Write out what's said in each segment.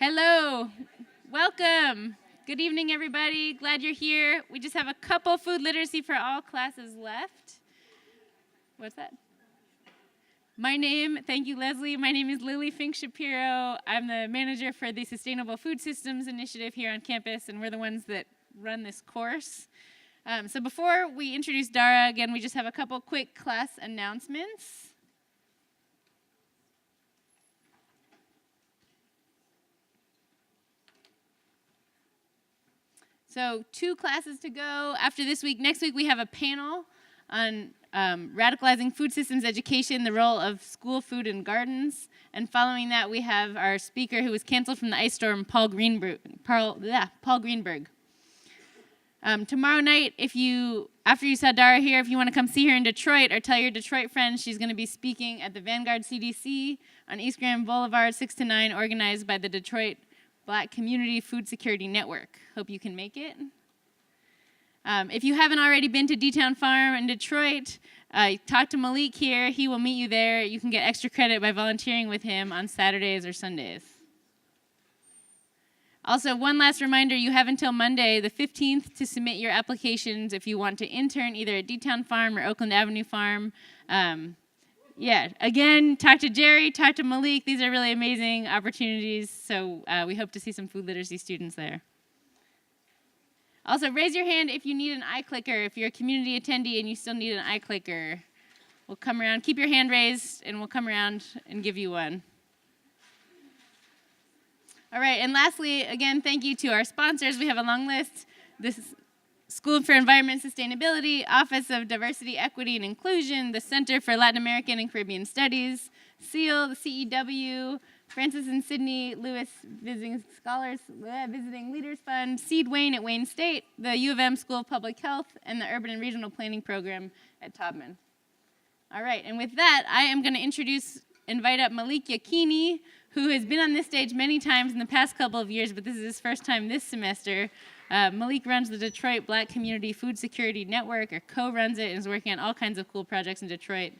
Hello, welcome. Good evening, everybody. Glad you're here. We just have a couple food literacy for all classes left. What's that? Thank you, Leslie. My name is Lily Fink Shapiro. I'm the manager for the Sustainable Food Systems Initiative here on campus, and we're the ones that run this course. So before we introduce Dara, again, we just have a couple quick class announcements. So 2 classes to go after this week. Next week we have a panel on radicalizing food systems education, the role of school food and gardens. And following that we have our speaker who was canceled from the ice storm, Paul Greenberg. Tomorrow night, after you saw Dara here, if you want to come see her in Detroit or tell your Detroit friends, she's going to be speaking at the Vanguard CDC on East Grand Boulevard, 6 to 9, organized by the Detroit Black Community Food Security Network. Hope you can make it. If you haven't already been to D-Town Farm in Detroit, talk to Malik here. He will meet you there. You can get extra credit by volunteering with him on Saturdays or Sundays. Also, one last reminder, you have until Monday, the 15th, to submit your applications if you want to intern either at D-Town Farm or Oakland Avenue Farm. Again, talk to Jerry, talk to Malik. These are really amazing opportunities, so we hope to see some food literacy students there. Also, raise your hand if you need an iClicker. If you're a community attendee and you still need an iClicker, we'll come around. Keep your hand raised, and we'll come around and give you one. All right, and lastly, again, thank you to our sponsors. We have a long list. This is School for Environment and Sustainability, Office of Diversity, Equity, and Inclusion, the Center for Latin American and Caribbean Studies, SEAL, the CEW, Francis and Sydney Lewis Visiting Leaders Fund, Seed Wayne at Wayne State, the U of M School of Public Health, and the Urban and Regional Planning Program at Taubman. All right, and with that, I am going to invite up Malik Yakini, who has been on this stage many times in the past couple of years, but this is his first time this semester. Malik runs the Detroit Black Community Food Security Network, or co-runs it, and is working on all kinds of cool projects in Detroit.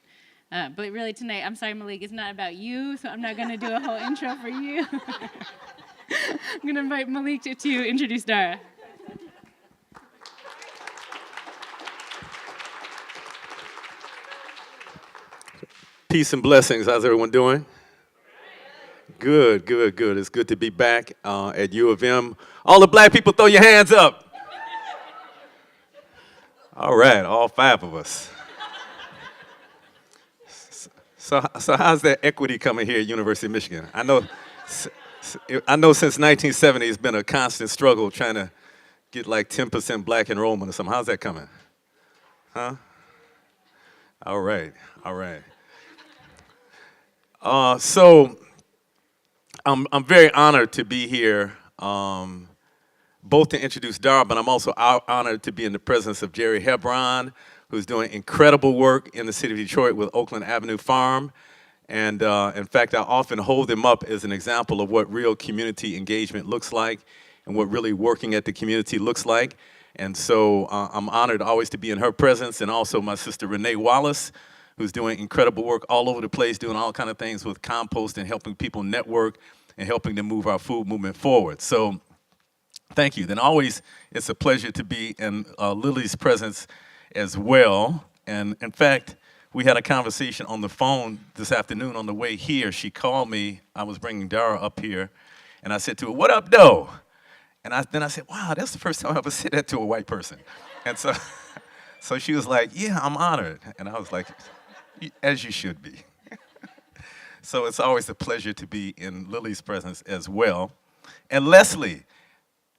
But really tonight, I'm sorry, Malik, it's not about you, so I'm not going to do a whole intro for you. I'm going to invite Malik to introduce Dara. Peace and blessings. How's everyone doing? Good. It's good to be back at U of M. All the black people, throw your hands up. All right, all 5 of us. So how's that equity coming here at University of Michigan? I know since 1970 it's been a constant struggle trying to get like 10% black enrollment or something. How's that coming? Huh? All right. So I'm very honored to be here, both to introduce Dara, but I'm also honored to be in the presence of Jerry Hebron, who's doing incredible work in the city of Detroit with Oakland Avenue Farm. And in fact, I often hold him up as an example of what real community engagement looks like and what really working at the community looks like. And so I'm honored always to be in her presence, and also my sister Renee Wallace, who's doing incredible work all over the place, doing all kinds of things with compost and helping people network and helping to move our food movement forward. So thank you. Then always it's a pleasure to be in Lily's presence as well. And in fact, we had a conversation on the phone this afternoon on the way here. She called me. I was bringing Dara up here, and I said to her, "What up, though?" And then I said, "Wow, that's the first time I ever said that to a white person." And so she was like, "Yeah, I'm honored." And I was like, "As you should be." So it's always a pleasure to be in Lily's presence as well. And Leslie,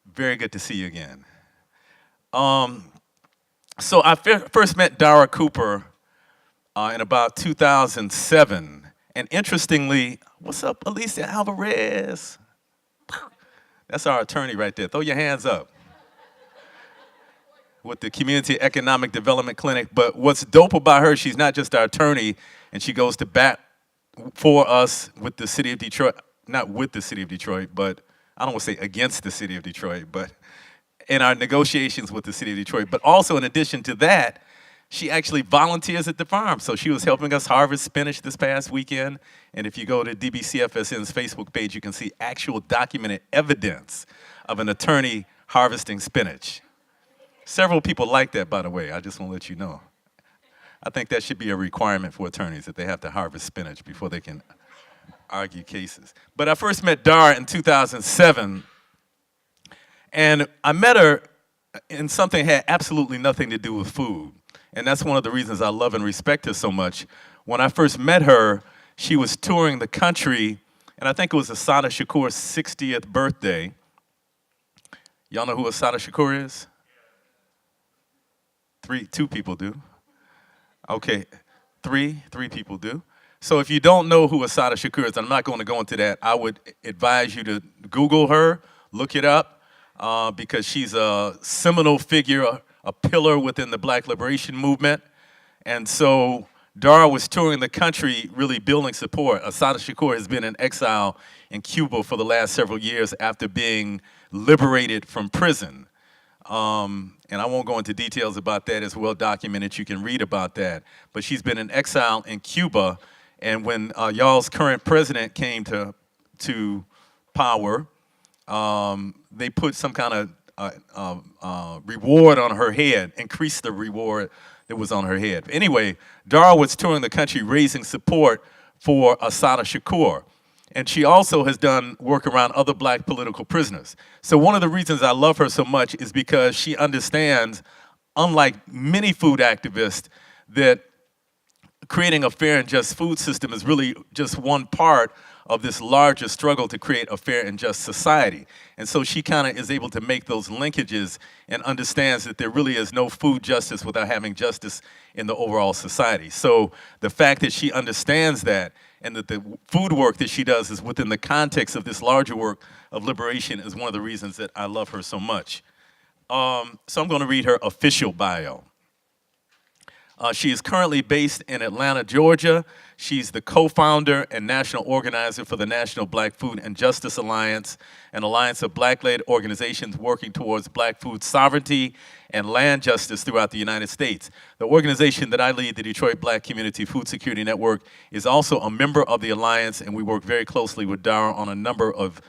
very good to see you again. So I first met Dara Cooper in about 2007. And interestingly, what's up, Alicia Alvarez? That's our attorney right there. Throw your hands up. With the Community Economic Development Clinic. But what's dope about her, she's not just our attorney, and she goes to bat for us with the city of Detroit, not with the city of Detroit, but I don't want to say against the city of Detroit, but in our negotiations with the city of Detroit. But also in addition to that, she actually volunteers at the farm. So she was helping us harvest spinach this past weekend. And if you go to DBCFSN's Facebook page, you can see actual documented evidence of an attorney harvesting spinach. Several people like that, by the way. I just want to let you know. I think that should be a requirement for attorneys, that they have to harvest spinach before they can argue cases. But I first met Dara in 2007, and I met her in something that had absolutely nothing to do with food. And that's one of the reasons I love and respect her so much. When I first met her, she was touring the country, and I think it was Assata Shakur's 60th birthday. Y'all know who Assata Shakur is? Two people do. Okay, three people do. So if you don't know who Assata Shakur is, I'm not going to go into that. I would advise you to Google her, look it up, because she's a seminal figure, a pillar within the Black liberation movement. And so Dara was touring the country really building support. Assata Shakur has been in exile in Cuba for the last several years after being liberated from prison. And I won't go into details about that. It's well documented. You can read about that. But she's been in exile in Cuba. And when y'all's current president came to power, they put some kind of reward on her head, increased the reward that was on her head. Anyway, Dara was touring the country raising support for Assata Shakur. And she also has done work around other Black political prisoners. So one of the reasons I love her so much is because she understands, unlike many food activists, that creating a fair and just food system is really just one part of this larger struggle to create a fair and just society. And so she kind of is able to make those linkages and understands that there really is no food justice without having justice in the overall society. So the fact that she understands that, and that the food work that she does is within the context of this larger work of liberation, is one of the reasons that I love her so much. So I'm going to read her official bio. She is currently based in Atlanta, Georgia. She's the co-founder and national organizer for the National Black Food and Justice Alliance, an alliance of Black-led organizations working towards Black food sovereignty and land justice throughout the United States. The organization that I lead, the Detroit Black Community Food Security Network, is also a member of the alliance, and we work very closely with Dara on a number of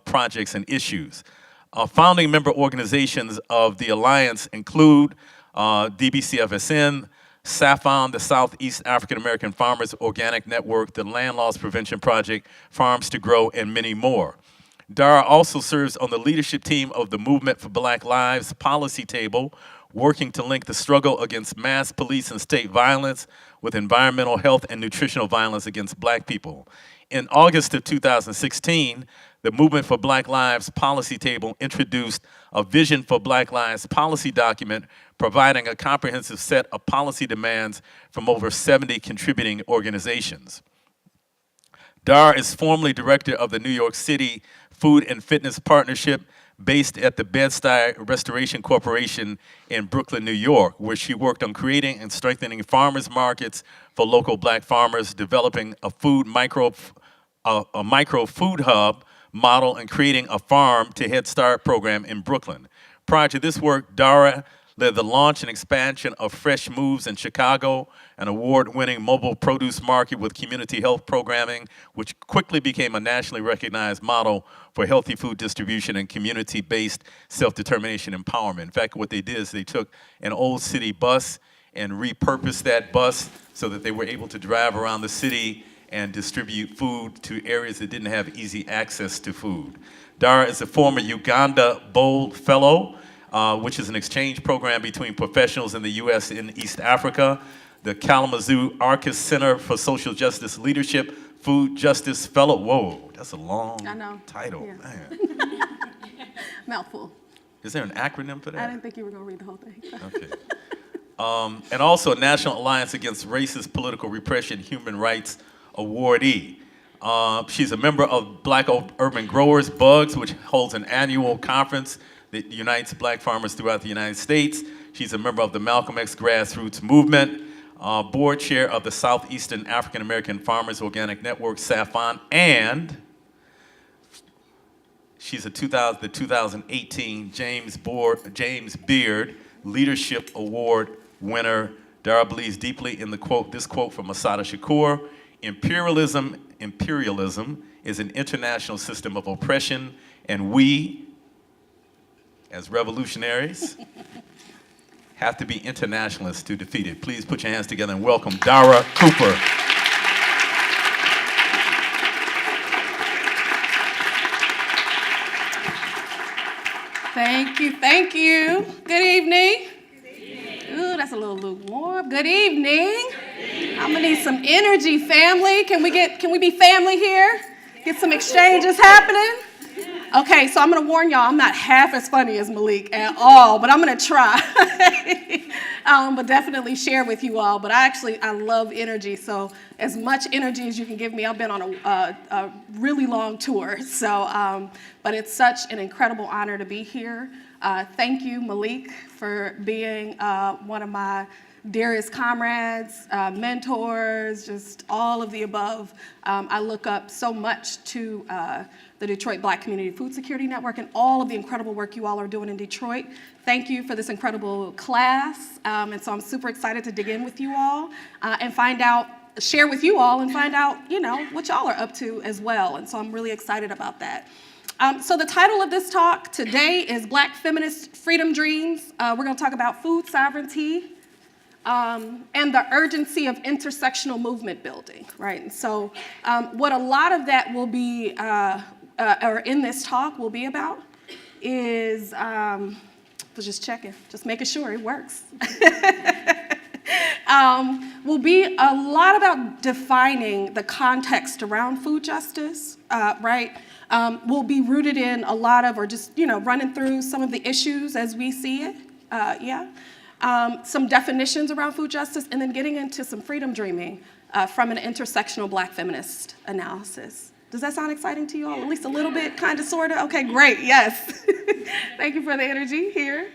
projects and issues. Founding member organizations of the alliance include DBCFSN, SAFON, the Southeast African American Farmers Organic Network, the Land Loss Prevention Project, Farms to Grow, and many more. Dara also serves on the leadership team of the Movement for Black Lives policy table, working to link the struggle against mass police and state violence with environmental health and nutritional violence against Black people. In August of 2016, the Movement for Black Lives policy table introduced a Vision for Black Lives policy document providing a comprehensive set of policy demands from over 70 contributing organizations. Dara is formerly director of the New York City Food and Fitness Partnership based at the Bed-Stuy Restoration Corporation in Brooklyn, New York, where she worked on creating and strengthening farmers markets for local Black farmers, developing a micro food hub model, and creating a Farm to Head Start program in Brooklyn. Prior to this work, Dara led the launch and expansion of Fresh Moves in Chicago, an award-winning mobile produce market with community health programming, which quickly became a nationally recognized model for healthy food distribution and community-based self-determination empowerment. In fact, what they did is they took an old city bus and repurposed that bus so that they were able to drive around the city and distribute food to areas that didn't have easy access to food. Dara is a former Uganda Bold Fellow, which is an exchange program between professionals in the U.S. and East Africa, the Kalamazoo Arcus Center for Social Justice Leadership Food Justice Fellow. Whoa, that's a long title, yeah. Man. Mouthful. Is there an acronym for that? I didn't think you were going to read the whole thing. Okay. And also National Alliance Against Racist Political Repression Human Rights awardee. She's a member of Black Urban Growers, BUGS, which holds an annual conference that unites Black farmers throughout the United States. She's a member of the Malcolm X Grassroots Movement, board chair of the Southeastern African American Farmers Organic Network, SAFON, and she's the 2018 James Beard Leadership Award winner Dara believes deeply in this quote from Assata Shakur: imperialism is an international system of oppression, and we, as revolutionaries, have to be internationalists to defeat it. Please put your hands together and welcome Dara Cooper. Thank you, thank you. Good evening. Ooh, that's a little lukewarm. Good evening. I'm gonna need some energy, family. Can we be family here? Get some exchanges happening? Okay, so I'm gonna warn y'all, I'm not half as funny as Malik at all, but I'm gonna try. But definitely share with you all. But I love energy, so as much energy as you can give me. I've been on a really long tour, so but it's such an incredible honor to be here. Thank you, Malik, for being one of my dearest comrades, mentors, just all of the above. I look up so much to the Detroit Black Community Food Security Network and all of the incredible work you all are doing in Detroit. Thank you for this incredible class. And so I'm super excited to dig in with you all and share with you all and find out, what y'all are up to as well. And so I'm really excited about that. So the title of this talk today is Black Feminist Freedom Dreams. We're going to talk about food sovereignty and the urgency of intersectional movement building, right? And so what a lot of that will be, or in this talk will be about is, just checking, just making sure it works. Will be a lot about defining the context around food justice, right? Will be rooted in a lot of, or just, running through some of the issues as we see it, some definitions around food justice, and then getting into some freedom dreaming from an intersectional Black feminist analysis. Does that sound exciting to you all? At least a little bit, kind of, sort of? Okay, great, yes. Thank you for the energy here.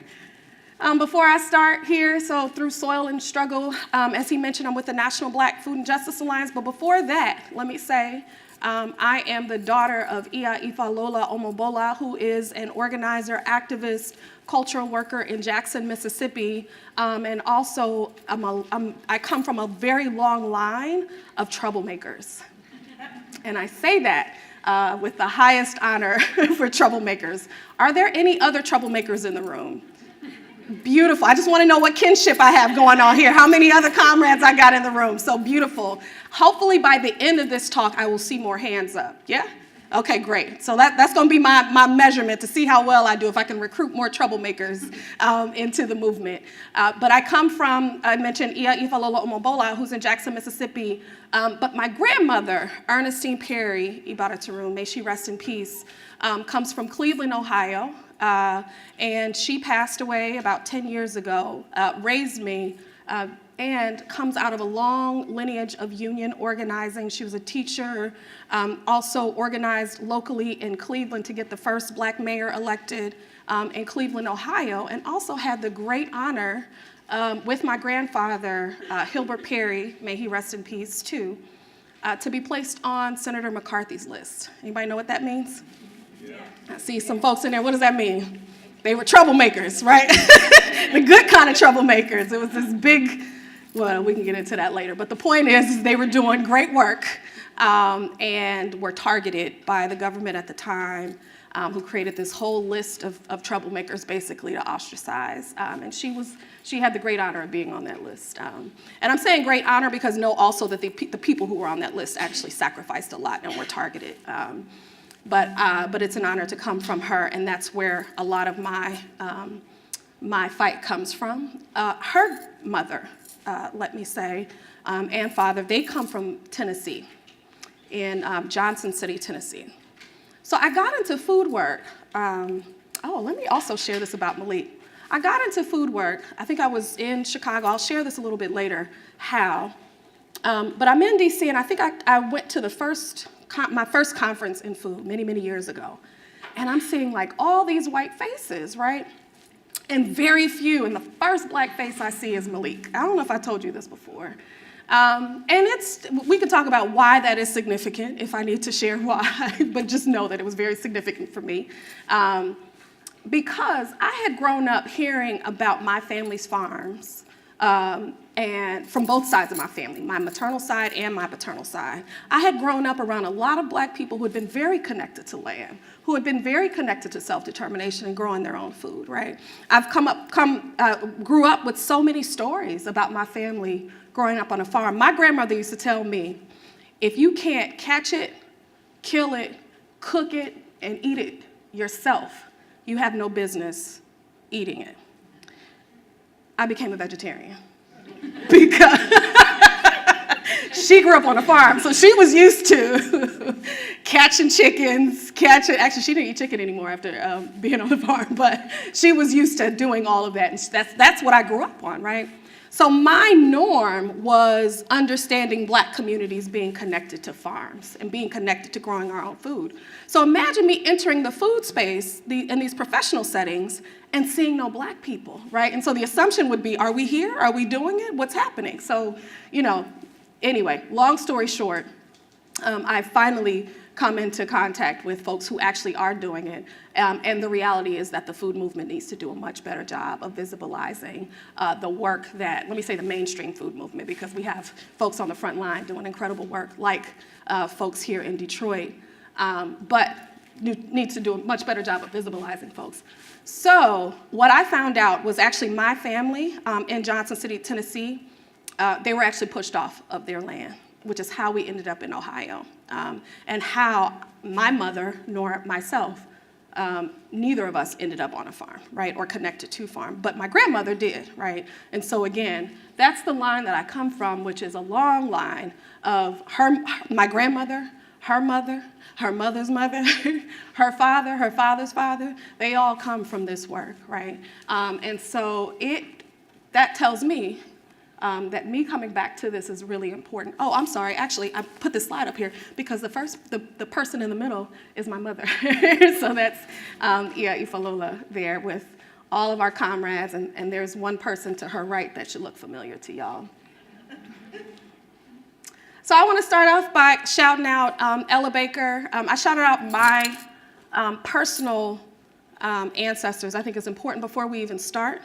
Before I start here, so through soil and struggle, as he mentioned, I'm with the National Black Food and Justice Alliance, but before that, let me say, I am the daughter of Iya Ifalola Omobola, who is an organizer, activist, cultural worker in Jackson, Mississippi, and also I come from a very long line of troublemakers. And I say that with the highest honor for troublemakers. Are there any other troublemakers in the room? Beautiful. I just want to know what kinship I have going on here, how many other comrades I got in the room. So beautiful. Hopefully by the end of this talk, I will see more hands up. Yeah? Okay, great. So that's going to be my measurement to see how well I do, if I can recruit more troublemakers into the movement. But I mentioned Iya Ifalola Omobola, who's in Jackson, Mississippi. But my grandmother, Ernestine Perry Ibaraturum, may she rest in peace, comes from Cleveland, Ohio. And she passed away about 10 years ago, raised me, and comes out of a long lineage of union organizing. She was a teacher, also organized locally in Cleveland to get the first Black mayor elected in Cleveland, Ohio, and also had the great honor with my grandfather, Hilbert Perry, may he rest in peace too, to be placed on Senator McCarthy's list. Anybody know what that means? Yeah. I see some folks in there. What does that mean? They were troublemakers, right? The good kind of troublemakers. It was this big, well, we can get into that later. But the point is they were doing great work and were targeted by the government at the time, who created this whole list of troublemakers basically to ostracize. And she had the great honor of being on that list. And I'm saying great honor because know also that the people who were on that list actually sacrificed a lot and were targeted. But it's an honor to come from her, and that's where a lot of my fight comes from. Her mother, let me say, and father, they come from Tennessee, in Johnson City, Tennessee. So I got into food work. Let me also share this about Malik. I got into food work. I think I was in Chicago. I'll share this a little bit later, how. But I'm in DC, and I think I went to my first conference in food many, many years ago. And I'm seeing like all these white faces, right? And very few, and the first Black face I see is Malik. I don't know if I told you this before. And we can talk about why that is significant if I need to share why, but just know that it was very significant for me. Because I had grown up hearing about my family's farms and from both sides of my family, my maternal side and my paternal side. I had grown up around a lot of Black people who had been very connected to land, who had been very connected to self-determination and growing their own food, right? I've grew up with so many stories about my family growing up on a farm. My grandmother used to tell me, if you can't catch it, kill it, cook it, and eat it yourself, you have no business eating it. I became a vegetarian because she grew up on a farm, so she was used to catching chickens, actually she didn't eat chicken anymore after being on the farm, but she was used to doing all of that, and that's what I grew up on, right? So my norm was understanding Black communities being connected to farms and being connected to growing our own food. So imagine me entering the food space in these professional settings and seeing no Black people, right? And so the assumption would be, are we here? Are we doing it? What's happening? So, anyway, long story short, I finally come into contact with folks who actually are doing it. And the reality is that the food movement needs to do a much better job of visibilizing the work that, let me say the mainstream food movement, because we have folks on the front line doing incredible work, like folks here in Detroit, but need to do a much better job of visibilizing folks. So what I found out was actually my family in Johnson City, Tennessee, they were actually pushed off of their land, which is how we ended up in Ohio, and how my mother nor myself, neither of us ended up on a farm, right, or connected to farm, but my grandmother did, right? And so again, that's the line that I come from, which is a long line of my grandmother, her mother, her mother's mother, her father, her father's father, they all come from this work, right? And so that tells me that me coming back to this is really important. Oh, I'm sorry, actually, I put this slide up here because the person in the middle is my mother. So that's, Ifalola there with all of our comrades, and there's one person to her right that should look familiar to y'all. So I want to start off by shouting out Ella Baker. I shouted out my personal ancestors. I think it's important before we even start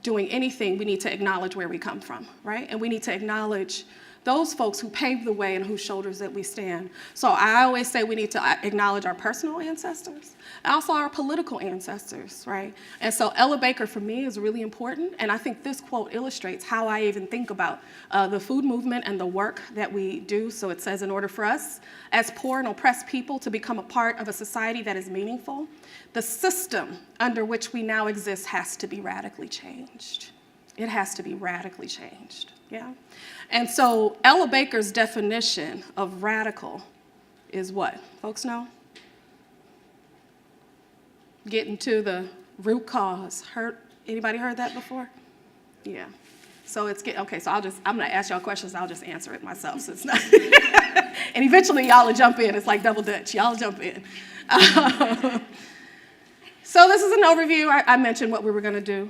doing anything, we need to acknowledge where we come from, right? And we need to acknowledge those folks who paved the way and whose shoulders that we stand. So I always say we need to acknowledge our personal ancestors and also our political ancestors, right? And so Ella Baker for me is really important, and I think this quote illustrates how I even think about the food movement and the work that we do. So it says, in order for us as poor and oppressed people to become a part of a society that is meaningful, the system under which we now exist has to be radically changed. It has to be radically changed, yeah? And so Ella Baker's definition of radical is what? Folks know? Getting to the root cause. Anybody heard that before? Yeah. So okay, so I'm gonna ask y'all questions, I'll just answer it myself, so it's not. And eventually y'all will jump in, it's like double dutch, y'all jump in. So this is an overview. I mentioned what we were gonna do.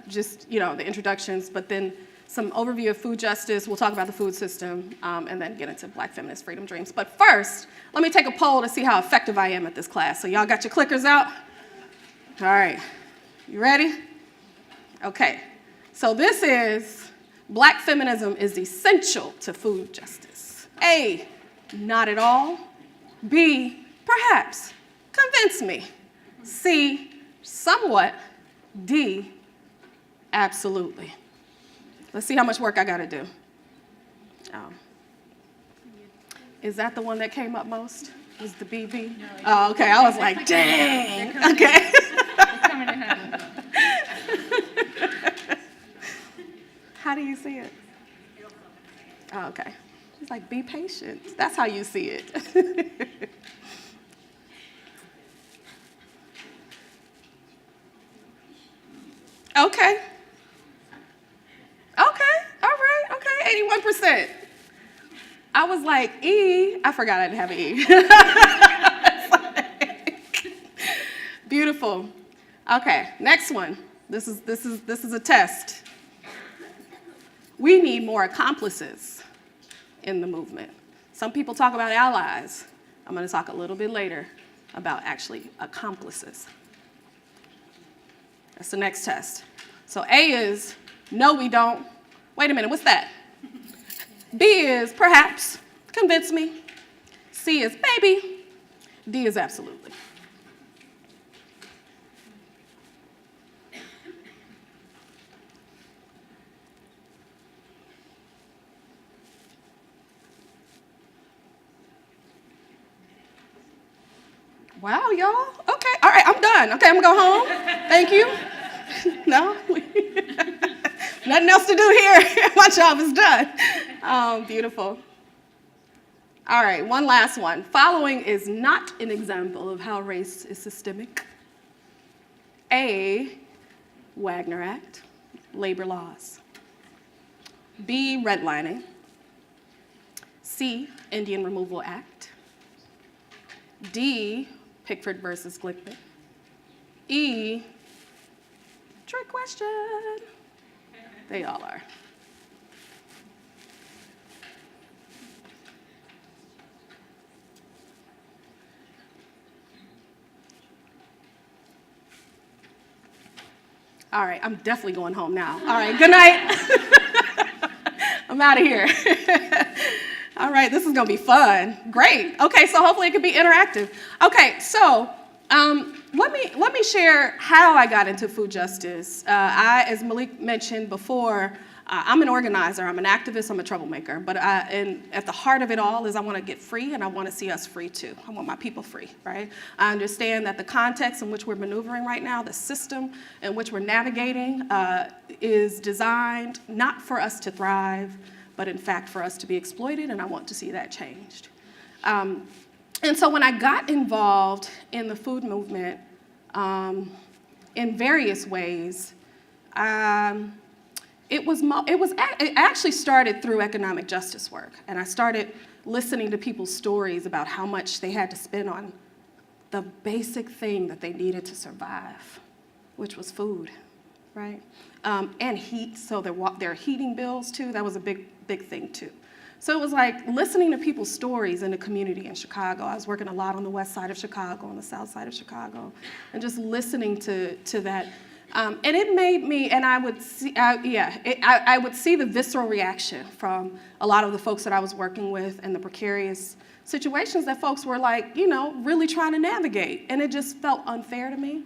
Just, the introductions, but then some overview of food justice. We'll talk about the food system, and then get into Black feminist freedom dreams. But first, let me take a poll to see how effective I am at this class. So y'all got your clickers out? All right, you ready? Okay, so this is, Black feminism is essential to food justice. A, not at all. B, perhaps, convince me. C, somewhat. D, absolutely. Let's see how much work I gotta do. Oh. Is that the one that came up most? Was the BB? No, oh, okay, I was like, dang, okay. How do you see it? Oh, okay. She's like, be patient. That's how you see it. Okay. Okay, all right, okay, 81%. I was like, E, I forgot I didn't have an E. Beautiful. Okay, next one. This is a test. We need more accomplices in the movement. Some people talk about allies. I'm gonna talk a little bit later about actually accomplices. That's the next test. So A is, no, we don't. Wait a minute, what's that? B is, perhaps, convince me. C is, maybe. D is, absolutely. Wow, y'all. Okay, all right, I'm done. Okay, I'm gonna go home. Thank you. No? Nothing else to do here. My job is done. Beautiful. All right, one last one. Following is not an example of how race is systemic. A, Wagner Act, labor laws. B, redlining. C, Indian Removal Act. D, Pickford versus Glickman. E, trick question. They all are. All right, I'm definitely going home now. All right, good night. I'm out of here. All right, this is gonna be fun. Great. Okay, so hopefully it can be interactive. Okay, so let me share how I got into food justice. As Malik mentioned before, I'm an organizer, I'm an activist, I'm a troublemaker. But and at the heart of it all is I want to get free, and I want to see us free too. I want my people free, right? I understand that the context in which we're maneuvering right now, the system in which we're navigating, is designed not for us to thrive, but in fact for us to be exploited, and I want to see that changed. And so when I got involved in the food movement in various ways, it actually started through economic justice work, and I started listening to people's stories about how much they had to spend on the basic thing that they needed to survive, which was food, right? And heat, so their heating bills too, that was a big thing too. So it was like listening to people's stories in the community in Chicago. I was working a lot on the west side of Chicago, on the south side of Chicago, and just listening to that. And it made me, and I would see, I would see the visceral reaction from a lot of the folks that I was working with and the precarious situations that folks were like, really trying to navigate. And it just felt unfair to me.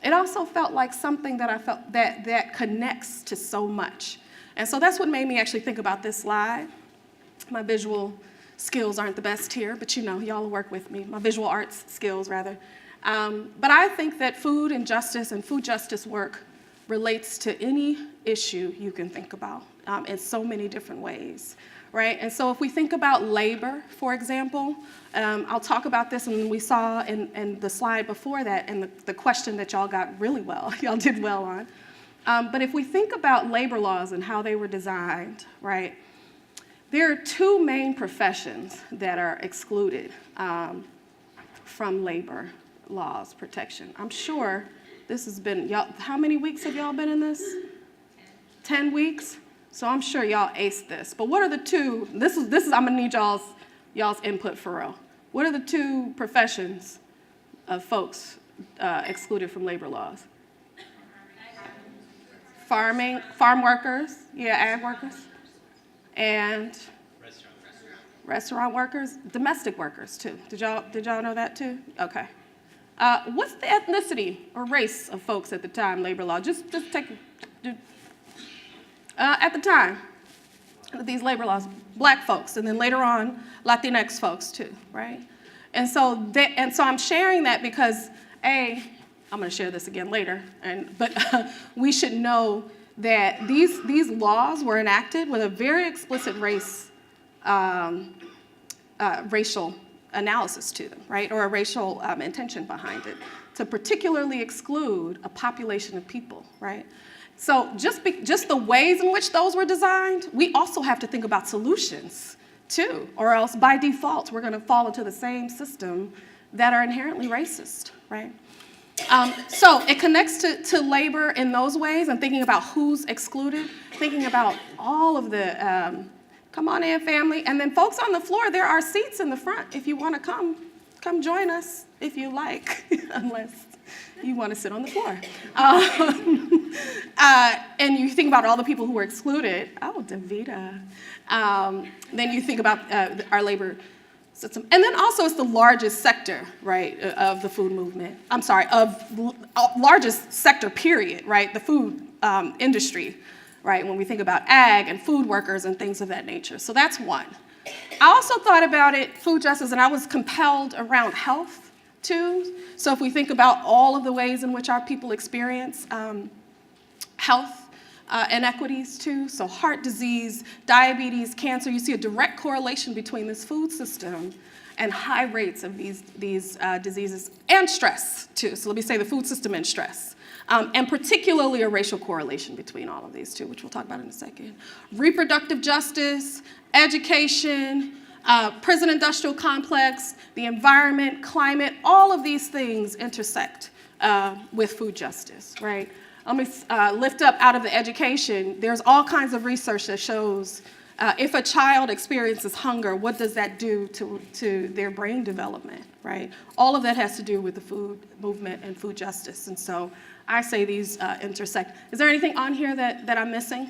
It also felt like something that I felt that connects to so much. And so that's what made me actually think about this slide. My visual skills aren't the best here, but y'all will work with me. My visual arts skills, rather. But I think that food and justice and food justice work relates to any issue you can think about in so many different ways, right? And so if we think about labor, for example, I'll talk about this, and we saw in the slide before that, and the question that y'all got really well, y'all did well on. But if we think about labor laws and how they were designed, right, there are two main professions that are excluded from labor laws protection. I'm sure this has been, y'all, how many weeks have y'all been in this? 10 weeks? So I'm sure y'all aced this. But what are the two, this is I'm gonna need y'all's input for real. What are the two professions of folks excluded from labor laws? Farm workers, ag workers, and restaurant workers, domestic workers too. Did y'all know that too? Okay. What's the ethnicity or race of folks at the time, labor law? Just take, at the time, these labor laws, black folks, and then later on, Latinx folks too, right? And so I'm sharing that because, I'm gonna share this again later, but we should know that these laws were enacted with a very explicit racial analysis to them, right? Or a racial intention behind it, to particularly exclude a population of people, right? So just the ways in which those were designed, we also have to think about solutions too, or else by default, we're gonna fall into the same system that are inherently racist, right? So it connects to labor in those ways, and thinking about who's excluded, thinking about all of the, come on in, family. And then folks on the floor, there are seats in the front if you want to come join us if you like, unless You want to sit on the floor. And you think about all the people who were excluded. Oh, Davida. Then you think about our labor system. And then also it's the largest sector, right, of the food movement. I'm sorry, largest sector, period, right, the food industry, right, when we think about ag and food workers and things of that nature. So that's one. I also thought about it, food justice, and I was compelled around health, too. So if we think about all of the ways in which our people experience health inequities, too, so heart disease, diabetes, cancer, you see a direct correlation between this food system and high rates of these diseases, and stress, too. So let me say the food system and stress. And particularly a racial correlation between all of these two, which we'll talk about in a second. Reproductive justice, education, prison industrial complex, the environment, climate, all of these things intersect with food justice, right? Let me lift up out of the education. There's all kinds of research that shows if a child experiences hunger, what does that do to their brain development, right? All of that has to do with the food movement and food justice. And so I say these intersect. Is there anything on here that I'm missing?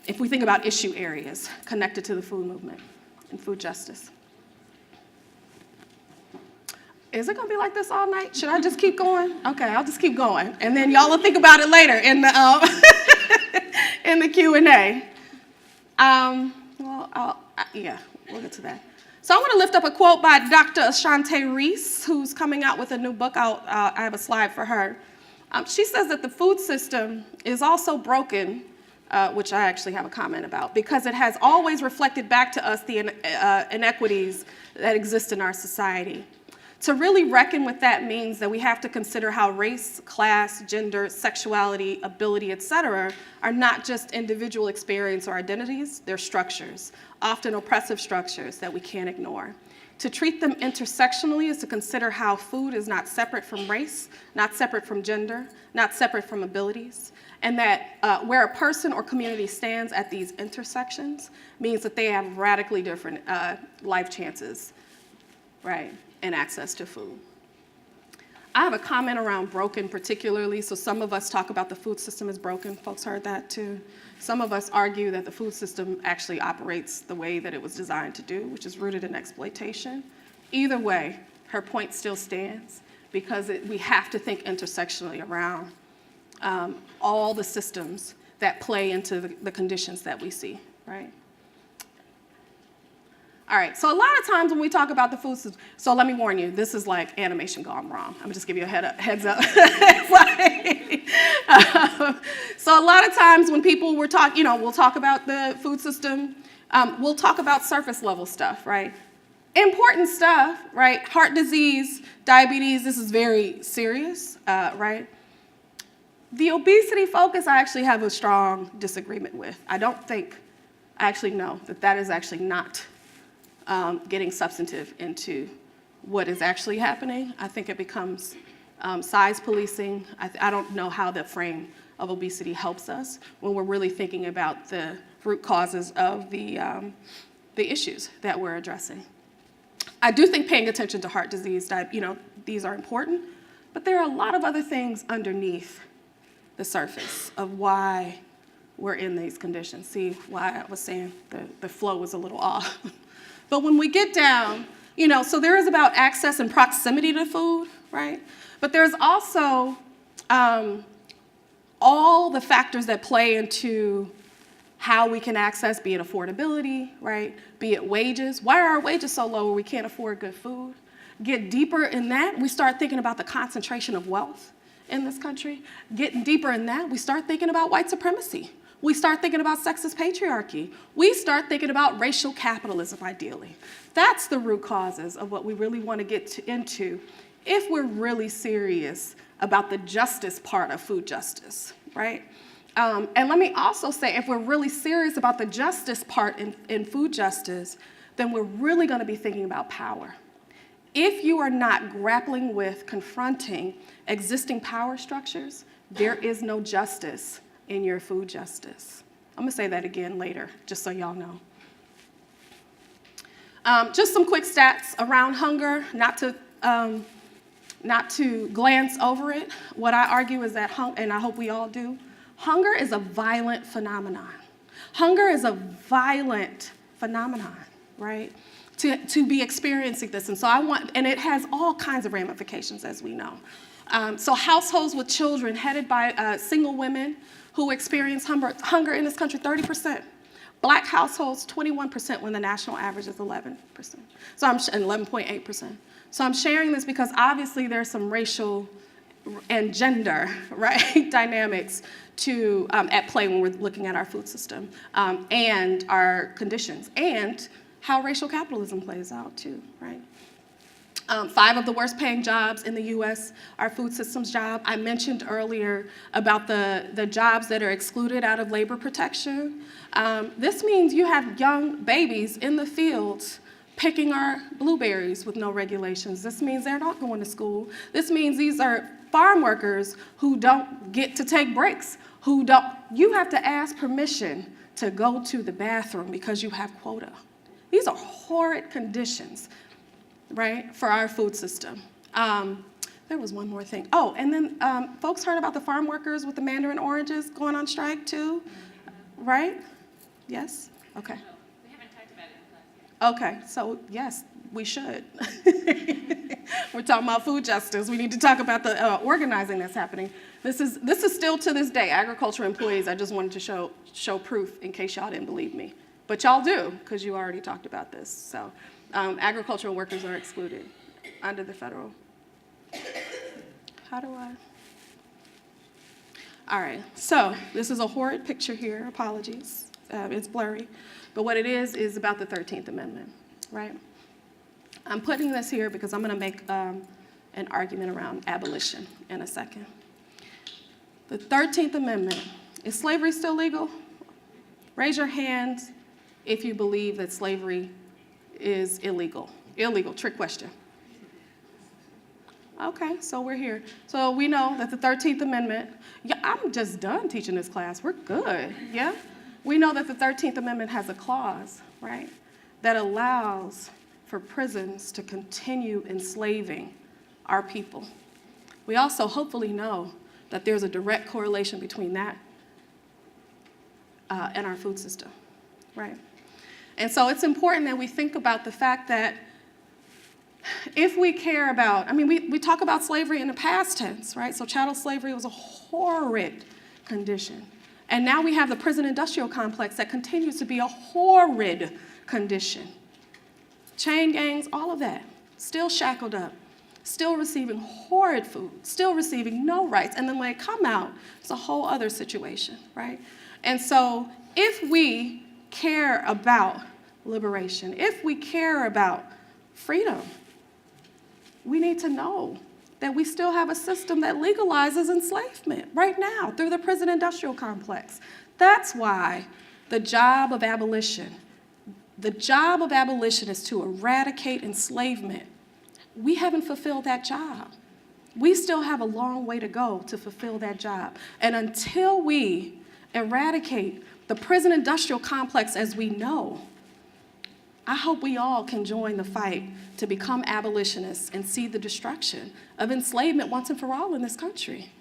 If we think about issue areas connected to the food movement and food justice. Is it gonna be like this all night? Should I just keep going? Okay, I'll just keep going. And then y'all will think about it later in the, in the Q&A. Yeah, we'll get to that. So I want to lift up a quote by Dr. Ashante Reese, who's coming out with a new book. I have a slide for her. She says that the food system is also broken, which I actually have a comment about, because it has always reflected back to us the inequities that exist in our society. To really reckon with that means that we have to consider how race, class, gender, sexuality, ability, etc., are not just individual experience or identities, they're structures, often oppressive structures that we can't ignore. To treat them intersectionally is to consider how food is not separate from race, not separate from gender, not separate from abilities, and that where a person or community stands at these intersections means that they have radically different life chances, right, and access to food. I have a comment around broken particularly, so some of us talk about the food system as broken. Folks heard that too. Some of us argue that the food system actually operates the way that it was designed to do, which is rooted in exploitation. Either way, her point still stands because we have to think intersectionally around all the systems that play into the conditions that we see, right? All right, so a lot of times when we talk about the food system, so let me warn you, this is like animation gone wrong. I'm gonna just give you a heads up. So a lot of times when people we'll talk about the food system, we'll talk about surface level stuff, right? Important stuff, right? Heart disease, diabetes, this is very serious, right? The obesity focus I actually have a strong disagreement with. I actually know that is actually not getting substantive into what is actually happening. I think it becomes size policing. I don't know how the frame of obesity helps us when we're really thinking about the root causes of the issues that we're addressing. I do think paying attention to heart disease, these are important, but there are a lot of other things underneath the surface of why we're in these conditions. See why I was saying the flow was a little off. But when we get down, so there is about access and proximity to food, right? But there's also all the factors that play into how we can access, be it affordability, right? Be it wages. Why are our wages so low where we can't afford good food? Get deeper in that, we start thinking about the concentration of wealth in this country. Getting deeper in that, we start thinking about white supremacy. We start thinking about sexist patriarchy. We start thinking about racial capitalism, ideally. That's the root causes of what we really want to get into if we're really serious about the justice part of food justice, right? And let me also say, if we're really serious about the justice part in food justice, then we're really going to be thinking about power. If you are not grappling with confronting existing power structures, there is no justice in your food justice. I'm gonna say that again later, just so y'all know. Just some quick stats around hunger, not to not to glance over it, what I argue is that, and I hope we all do, hunger is a violent phenomenon. Hunger is a violent phenomenon, right? To be experiencing this. And so and it has all kinds of ramifications, as we know. So households with children headed by single women who experience hunger in this country, 30%. Black households, 21%, when the national average is 11%. So and 11.8%. So I'm sharing this because obviously there's some racial and gender, right, dynamics at play when we're looking at our food system and our conditions, and how racial capitalism plays out too, right? 5 of the worst paying jobs in the US are food systems jobs. I mentioned earlier about the jobs that are excluded out of labor protection. This means you have young babies in the fields picking our blueberries with no regulations. This means they're not going to school. This means these are farm workers who don't get to take breaks, you have to ask permission to go to the bathroom because you have quota. These are horrid conditions, right, for our food system. There was one more thing. Oh, and then folks heard about the farm workers with the mandarin oranges going on strike too, right? Yes? Okay. We haven't talked about it in class yet. Okay, so yes, we should. We're talking about food justice. We need to talk about the organizing that's happening. This is still to this day, agriculture employees. I just wanted to show proof in case y'all didn't believe me. But y'all do, because you already talked about this. So agricultural workers are excluded under the federal. How do I? All right, so this is a horrid picture here. Apologies. It's blurry. But what it is about the 13th Amendment, right? I'm putting this here because I'm going to make an argument around abolition in a second. The 13th Amendment, is slavery still legal? Raise your hands if you believe that slavery is illegal. Illegal, trick question. Okay, so we're here. So we know that the 13th Amendment, I'm just done teaching this class. We're good, yeah? We know that the 13th Amendment has a clause, right, that allows for prisons to continue enslaving our people. We also hopefully know that there's a direct correlation between that and our food system, right? And so it's important that we think about the fact that if we care about, we talk about slavery in the past tense, right? So chattel slavery was a horrid condition. And now we have the prison industrial complex that continues to be a horrid condition. Chain gangs, all of that, still shackled up, still receiving horrid food, still receiving no rights. And then when they come out, it's a whole other situation, right? And so if we care about liberation, if we care about freedom, we need to know that we still have a system that legalizes enslavement right now through the prison industrial complex. That's why the job of abolition is to eradicate enslavement. We haven't fulfilled that job. We still have a long way to go to fulfill that job. And until we eradicate the prison industrial complex as we know, I hope we all can join the fight to become abolitionists and see the destruction of enslavement once and for all in this country.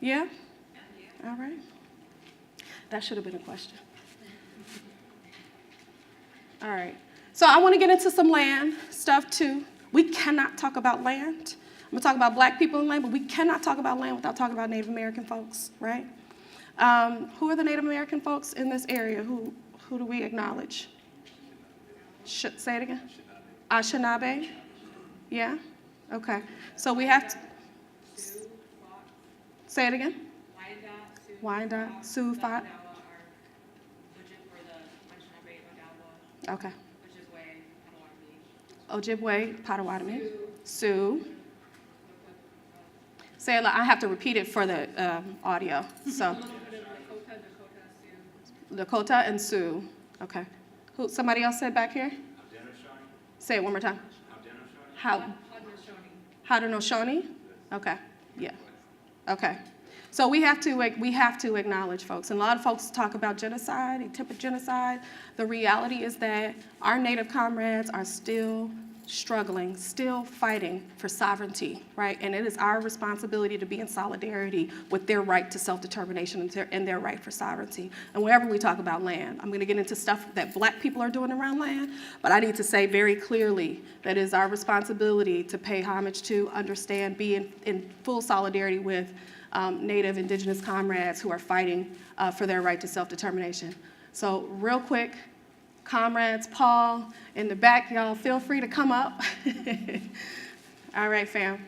Yeah? All right. That should have been a question. All right. So I want to get into some land stuff too. We cannot talk about land. I'm going to talk about black people and land, but we cannot talk about land without talking about Native American folks, right? Who are the Native American folks in this area? Who do we acknowledge? Say it again. Anishinaabe? Yeah? Okay. So we have to... Say it again. Wyandotte, Sioux, Fat. Okay. Ojibwe, Potawatomi, Sioux. Say it. I have to repeat it for the audio. So. Dakota and Sioux. Okay. Somebody else said back here? Say it one more time. Haudenosaunee? Okay. Yeah. Okay. So we have to acknowledge folks. And a lot of folks talk about genocide, attempted genocide. The reality is that our Native comrades are still struggling, still fighting for sovereignty, right? And it is our responsibility to be in solidarity with their right to self-determination and their right for sovereignty. And whenever we talk about land, I'm going to get into stuff that Black people are doing around land, but I need to say very clearly that it is our responsibility to pay homage to, understand, be in full solidarity with Native, Indigenous comrades who are fighting for their right to self-determination. So real quick, comrades, Paul, in the back, y'all feel free to come up. All right, fam.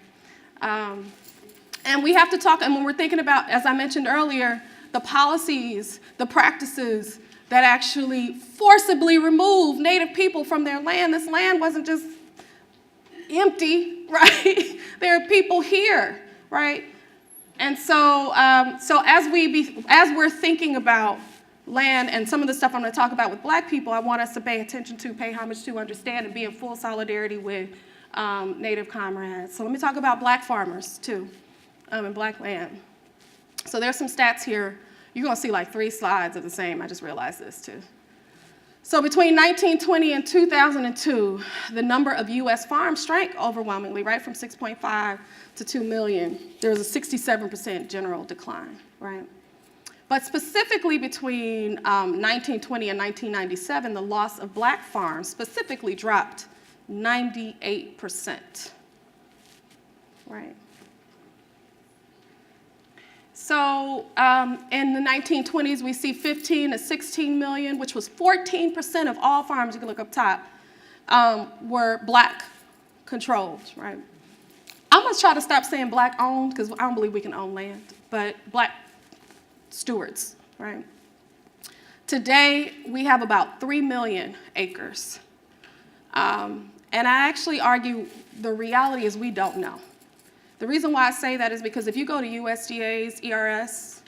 And we have to talk, and when we're thinking about, as I mentioned earlier, the policies, the practices that actually forcibly remove Native people from their land. This land wasn't just empty, right? There are people here, right? And so, as we're thinking about land and some of the stuff I'm going to talk about with Black people, I want us to pay attention to, pay homage to, understand, and be in full solidarity with Native comrades. So let me talk about Black farmers too, and Black land. So there's some stats here. You're going to see like 3 slides of the same. I just realized this too. So between 1920 and 2002, the number of U.S. farms shrank overwhelmingly, right, from 6.5 to 2 million. There was a 67% general decline, right? But specifically between 1920 and 1997, the loss of Black farms specifically dropped 98%, right? So in the 1920s, we see 15 to 16 million, which was 14% of all farms, you can look up top, were Black controlled, right? I'm gonna try to stop saying Black owned, because I don't believe we can own land, but Black stewards, right? Today, we have about 3 million acres. And I actually argue the reality is we don't know. The reason why I say that is because if you go to USDA's ERS,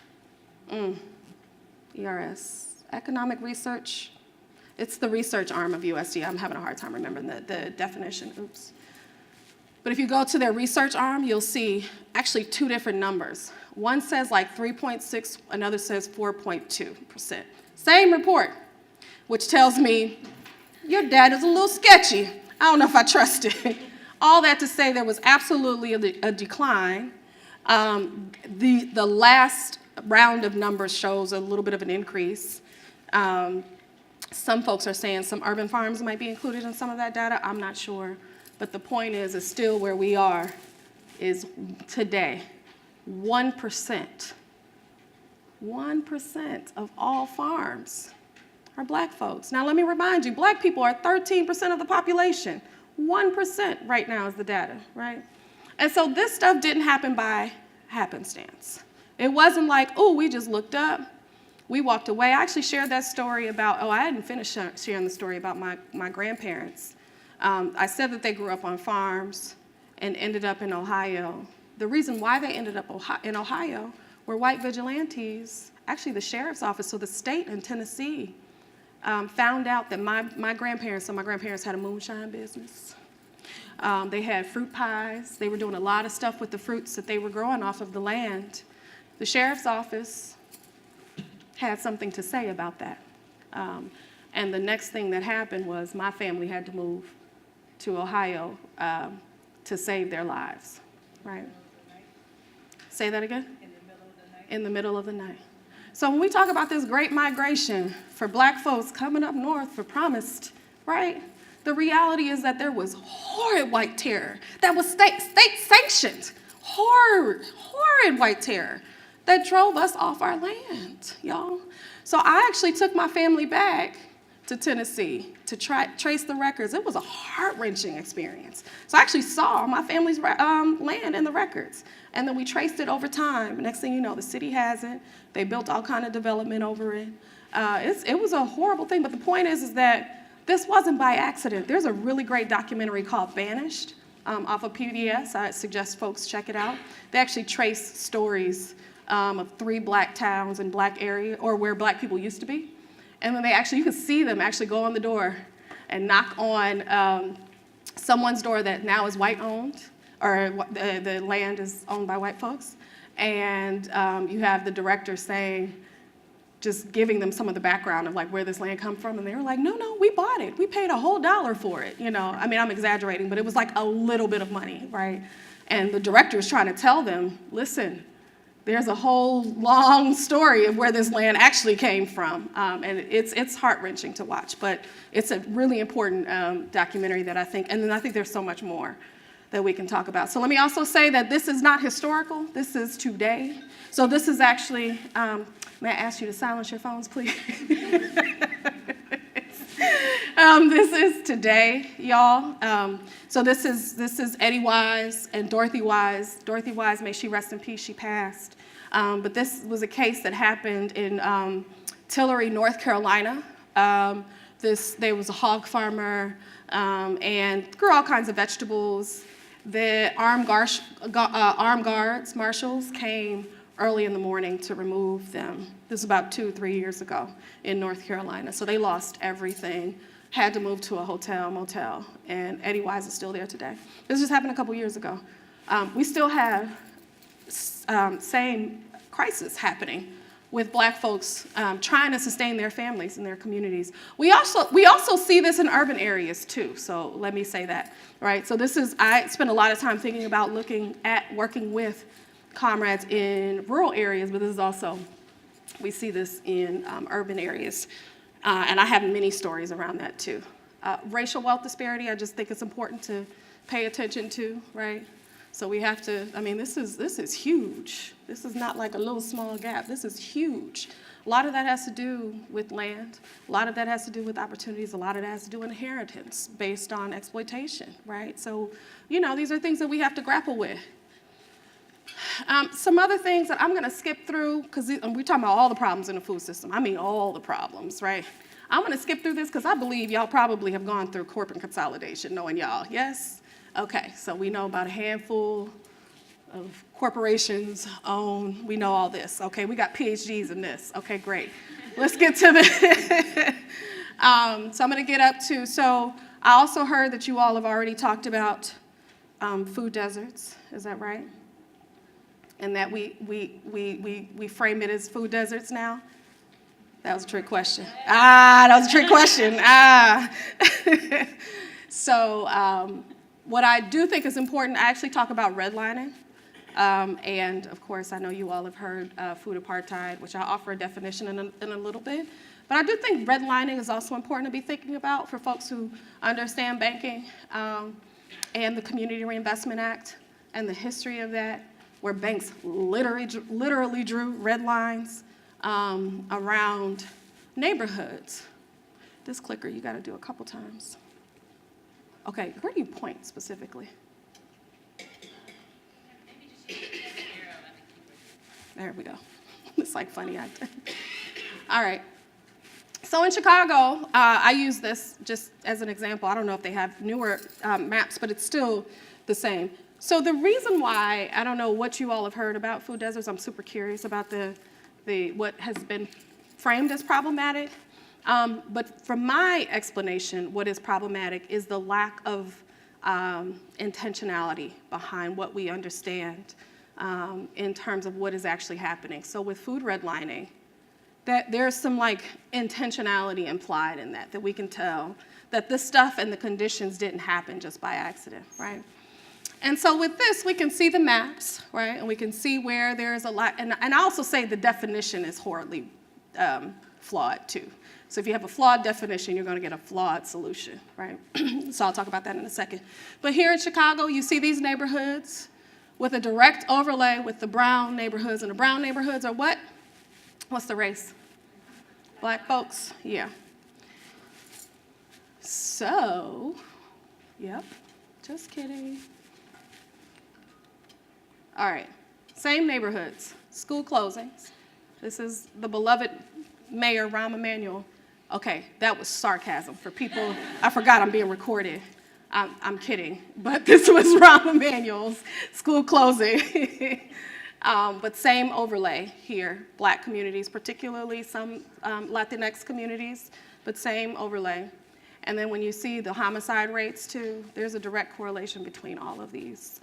economic research, it's the research arm of USDA. I'm having a hard time remembering the definition, oops. But if you go to their research arm, you'll see actually 2 different numbers. One says like 3.6, another says 4.2%. Same report, which tells me your data is a little sketchy. I don't know if I trust it. All that to say there was absolutely a decline. The last round of numbers shows a little bit of an increase. Some folks are saying some urban farms might be included in some of that data. I'm not sure. But the point is still where we are is today, 1% of all farms are Black folks. Now let me remind you, Black people are 13% of the population. 1% right now is the data, right? And so this stuff didn't happen by happenstance. It wasn't like, oh, we just looked up, we walked away. I actually shared that story about, I hadn't finished sharing the story about my grandparents. I said that they grew up on farms and ended up in Ohio. The reason why they ended up in Ohio were white vigilantes. Actually, the sheriff's office, so the state in Tennessee, found out that my grandparents had a moonshine business. They had fruit pies. They were doing a lot of stuff with the fruits that they were growing off of the land. The sheriff's office had something to say about that. And the next thing that happened was my family had to move to Ohio to save their lives, right? Say that again? In the middle of the night. So when we talk about this great migration for Black folks coming up north for promised, right? The reality is that there was horrid white terror that was state sanctioned, horrid white terror that drove us off our land, y'all. So I actually took my family back to Tennessee to trace the records. It was a heart-wrenching experience. So I actually saw my family's land in the records. And then we traced it over time. Next thing you know, the city has it. They built all kind of development over it. It was a horrible thing, but the point is that this wasn't by accident. There's a really great documentary called Banished off of PBS. I suggest folks check it out. They actually trace stories of 3 Black towns and Black area, or where Black people used to be. And then you could see them actually go on the door and knock on someone's door that now is white owned, or the land is owned by white folks. And you have the director saying, just giving them some of the background of like where this land come from, and they were like, no, we bought it. We paid a whole $1 for it, you know. I mean, I'm exaggerating, but it was like a little bit of money, right? And the director is trying to tell them, listen, there's a whole long story of where this land actually came from, and it's heart-wrenching to watch, but it's a really important documentary that I think, and then I think there's so much more that we can talk about. So let me also say that this is not historical, this is today. So this is actually, may I ask you to silence your phones, please? This is today, y'all. So this is Eddie Wise and Dorothy Wise. Dorothy Wise, may she rest in peace, she passed. But this was a case that happened in Tillery, North Carolina. There was a hog farmer and grew all kinds of vegetables. The armed guards, marshals, came early in the morning to remove them. This was about 2 or 3 years ago in North Carolina. So they lost everything, had to move to a hotel, motel, and Eddie Wise is still there today. This just happened a couple years ago. We still have same crisis happening with Black folks trying to sustain their families and their communities. We also see this in urban areas too, so let me say that, right? So I spend a lot of time thinking about looking at working with comrades in rural areas, but this is also, we see this in urban areas. And I have many stories around that too. Racial wealth disparity, I just think it's important to pay attention to, right? So we have to, I mean, this is huge. This is not like a little small gap. This is huge. A lot of that has to do with land. A lot of that has to do with opportunities. A lot of that has to do with inheritance based on exploitation, right? So, you know, these are things that we have to grapple with. Some other things that I'm going to skip through, because we're talking about all the problems in the food system. I mean, all the problems, right? I'm going to skip through this because I believe y'all probably have gone through corporate consolidation, knowing y'all, yes? Okay, so we know about a handful of corporations own, we know all this. Okay, we got PhDs in this. Okay, great. Let's get to the, so I'm going to get up to, so I also heard that you all have already talked about food deserts, is that right? And that we frame it as food deserts now? That was a trick question. That was a trick question. So what I do think is important, I actually talk about redlining. And of course, I know you all have heard food apartheid, which I'll offer a definition in a little bit. But I do think redlining is also important to be thinking about for folks who understand banking and the Community Reinvestment Act and the history of that, where banks literally drew red lines around neighborhoods. This clicker, you gotta do a couple times. Okay, where do you point specifically? There we go. It's like funny acting. All right. So in Chicago, I use this just as an example. I don't know if they have newer maps, but it's still the same. So the reason why, I don't know what you all have heard about food deserts. I'm super curious about what has been framed as problematic. But from my explanation, what is problematic is the lack of intentionality behind what we understand in terms of what is actually happening. So with food redlining, that there's some like intentionality implied in that we can tell that this stuff and the conditions didn't happen just by accident, right? And so with this, we can see the maps, right? And we can see where there's a lot, and I also say the definition is horribly flawed too. So if you have a flawed definition, you're gonna get a flawed solution, right? So I'll talk about that in a second. But here in Chicago, you see these neighborhoods with a direct overlay with the brown neighborhoods, and the brown neighborhoods are what? What's the race? Black folks, yeah. So, yep, just kidding. All right, same neighborhoods, school closings. This is the beloved Mayor Rahm Emanuel. Okay, that was sarcasm for people. I forgot I'm being recorded. I'm kidding, but this was Rahm Emanuel's school closing. But same overlay here, Black communities, particularly some Latinx communities, but same overlay. And then when you see the homicide rates too, there's a direct correlation between all of these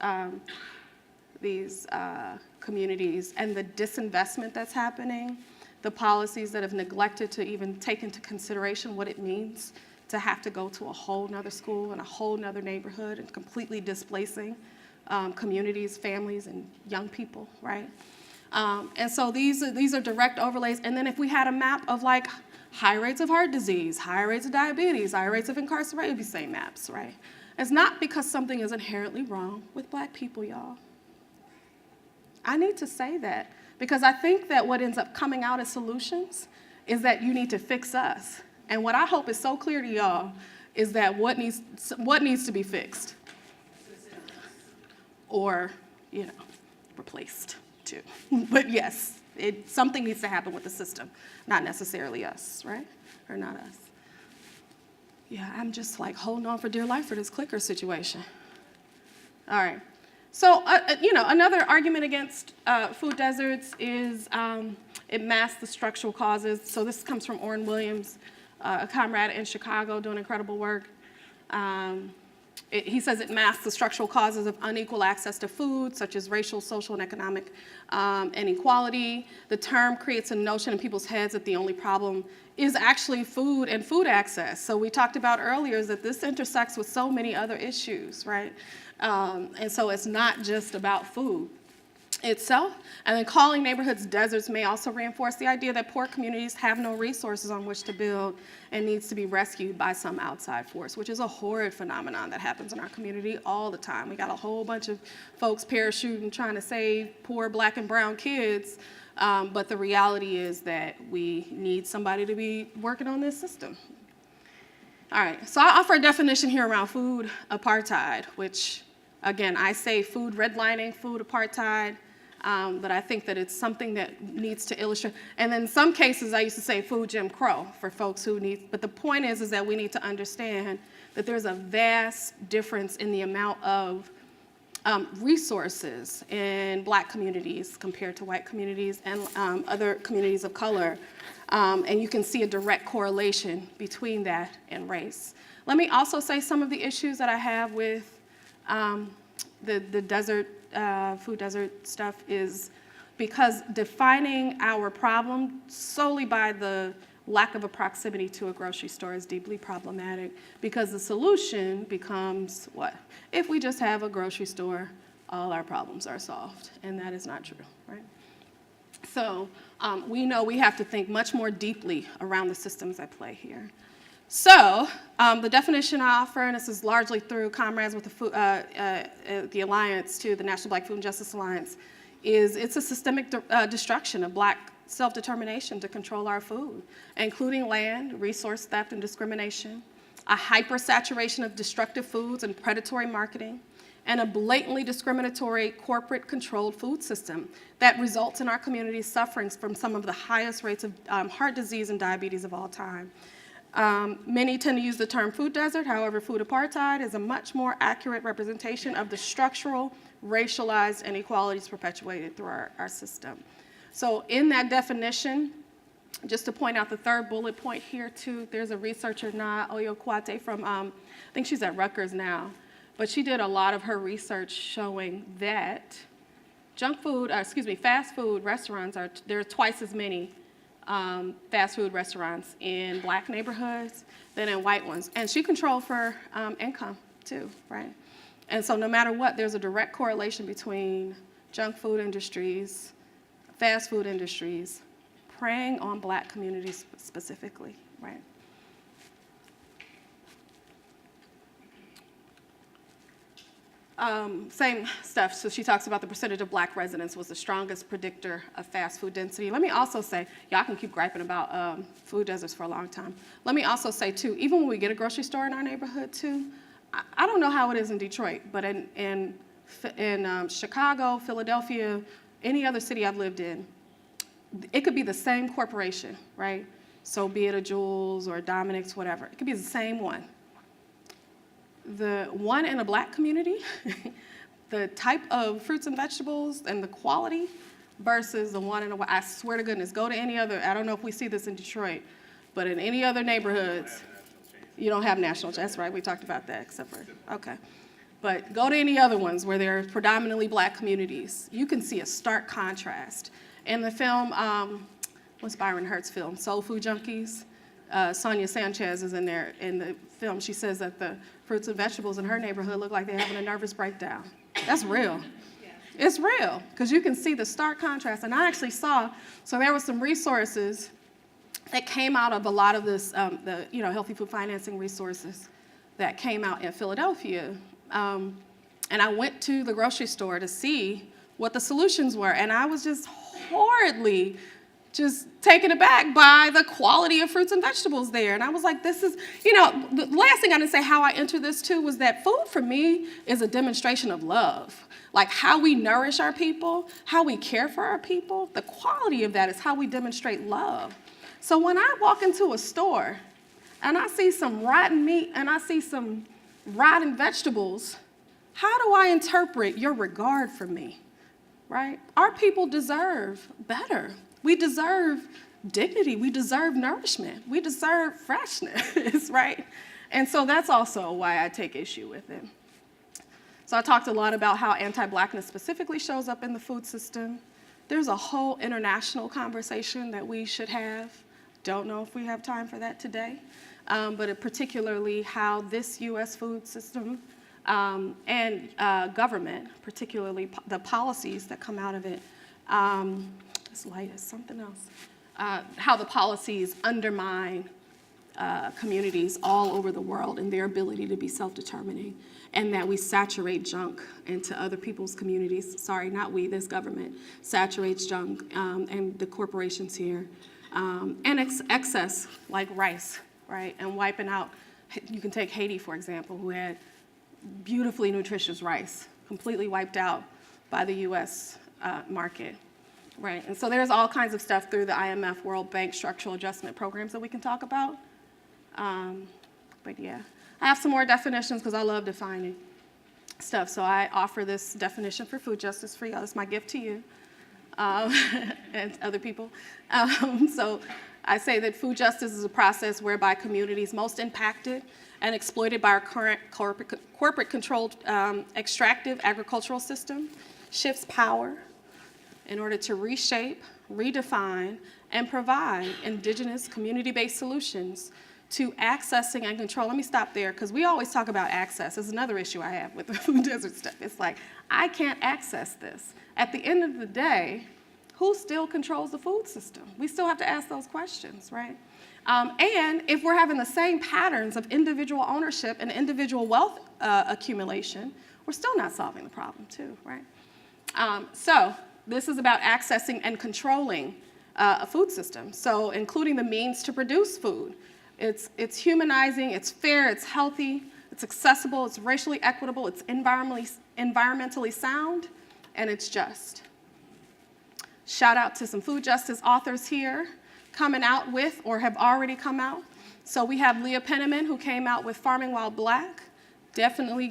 communities and the disinvestment that's happening, the policies that have neglected to even take into consideration what it means to have to go to a whole nother school and a whole nother neighborhood and completely displacing communities, families, and young people, right? And so these are direct overlays. And then if we had a map of like high rates of heart disease, high rates of diabetes, high rates of incarceration, it'd be the same maps, right? It's not because something is inherently wrong with Black people, y'all. I need to say that because I think that what ends up coming out as solutions is that you need to fix us. And what I hope is so clear to y'all is that what needs to be fixed or, replaced too. But yes, something needs to happen with the system, not necessarily us, right? Or not us. Yeah, I'm just like holding on for dear life for this clicker situation. All right. So, another argument against food deserts is it masks the structural causes. So this comes from Orrin Williams, a comrade in Chicago doing incredible work. He says it masks the structural causes of unequal access to food, such as racial, social, and economic inequality. The term creates a notion in people's heads that the only problem is actually food and food access. So we talked about earlier is that this intersects with so many other issues, right? And so it's not just about food itself. And then calling neighborhoods deserts may also reinforce the idea that poor communities have no resources on which to build and needs to be rescued by some outside force, which is a horrid phenomenon that happens in our community all the time. We got a whole bunch of folks parachuting trying to save poor Black and brown kids, but the reality is that we need somebody to be working on this system. All right, so I offer a definition here around food apartheid, which, again, I say food redlining, food apartheid, but I think that it's something that needs to illustrate. And in some cases, I used to say food Jim Crow for folks who need, but the point is that we need to understand that there's a vast difference in the amount of resources in Black communities compared to white communities and other communities of color. And you can see a direct correlation between that and race. Let me also say some of the issues that I have with the desert, food desert stuff is because defining our problem solely by the lack of a proximity to a grocery store is deeply problematic because the solution becomes what? If we just have a grocery store, all our problems are solved, and that is not true, right? So we know we have to think much more deeply around the systems at play here. So the definition I offer, and this is largely through comrades with the Alliance to the National Black Food and Justice Alliance, is it's a systemic destruction of Black self-determination to control our food, including land, resource theft, and discrimination, a hypersaturation of destructive foods and predatory marketing, and a blatantly discriminatory corporate-controlled food system that results in our communities suffering from some of the highest rates of heart disease and diabetes of all time. Many tend to use the term food desert. However, food apartheid is a much more accurate representation of the structural, racialized inequalities perpetuated through our system. So in that definition, just to point out the third bullet point here too, there's a researcher, Na Oyokwate from, I think she's at Rutgers now, but she did a lot of her research showing that fast food restaurants there are twice as many fast food restaurants in Black neighborhoods than in white ones. And she controlled for income too, right? And so no matter what, there's a direct correlation between junk food industries, fast food industries, preying on Black communities specifically, right? Same stuff. So she talks about the percentage of Black residents was the strongest predictor of fast food density. Let me also say, y'all can keep griping about food deserts for a long time. Let me also say too, even when we get a grocery store in our neighborhood too, I don't know how it is in Detroit, but in Chicago, Philadelphia, any other city I've lived in, it could be the same corporation, right? So be it a Jules or a Dominick's, whatever. It could be the same one. The one in a Black community, the type of fruits and vegetables and the quality versus the one in a, I swear to goodness, go to any other, I don't know if we see this in Detroit, but in any other neighborhoods, you don't have national, that's right, we talked about that, except for, okay. But go to any other ones where there are predominantly Black communities, you can see a stark contrast. In the film, what's Byron Hurt's film, Soul Food Junkies. Sonia Sanchez is in there in the film. She says that the fruits and vegetables in her neighborhood look like they're having a nervous breakdown. That's real. It's real, because you can see the stark contrast. And I actually saw, so there were some resources that came out of a lot of this, the healthy food financing resources that came out in Philadelphia. And I went to the grocery store to see what the solutions were. And I was just horridly just taken aback by the quality of fruits and vegetables there. And I was like, this is, the last thing I didn't say how I entered this too was that food for me is a demonstration of love. Like how we nourish our people, how we care for our people, the quality of that is how we demonstrate love. So when I walk into a store and I see some rotten meat and I see some rotten vegetables, how do I interpret your regard for me, right? Our people deserve better. We deserve dignity. We deserve nourishment. We deserve freshness, right? And so that's also why I take issue with it. So I talked a lot about how anti-Blackness specifically shows up in the food system. There's a whole international conversation that we should have. Don't know if we have time for that today, but particularly how this U.S. food system and government, particularly the policies that come out of it, this light is something else, how the policies undermine communities all over the world and their ability to be self-determining, and that we saturate junk into other people's communities. Sorry, not we, this government saturates junk and the corporations here. And excess, like rice, right? And wiping out, you can take Haiti, for example, who had beautifully nutritious rice, completely wiped out by the US market, right? And so there's all kinds of stuff through the IMF, World Bank, structural adjustment programs that we can talk about. But yeah, I have some more definitions because I love defining stuff. So I offer this definition for food justice for y'all. It's my gift to you and other people. So I say that food justice is a process whereby communities most impacted and exploited by our current corporate-controlled extractive agricultural system shifts power in order to reshape, redefine, and provide indigenous community-based solutions to accessing and control. Let me stop there, because we always talk about access. There's another issue I have with the food desert stuff. It's like, I can't access this. At the end of the day, who still controls the food system? We still have to ask those questions, right? And if we're having the same patterns of individual ownership and individual wealth accumulation, we're still not solving the problem too, right? So this is about accessing and controlling a food system. So including the means to produce food. It's humanizing, it's fair, it's healthy, it's accessible, it's racially equitable, it's environmentally sound, and it's just. Shout out to some food justice authors here coming out with or have already come out. So we have Leah Penniman, who came out with Farming While Black. Definitely,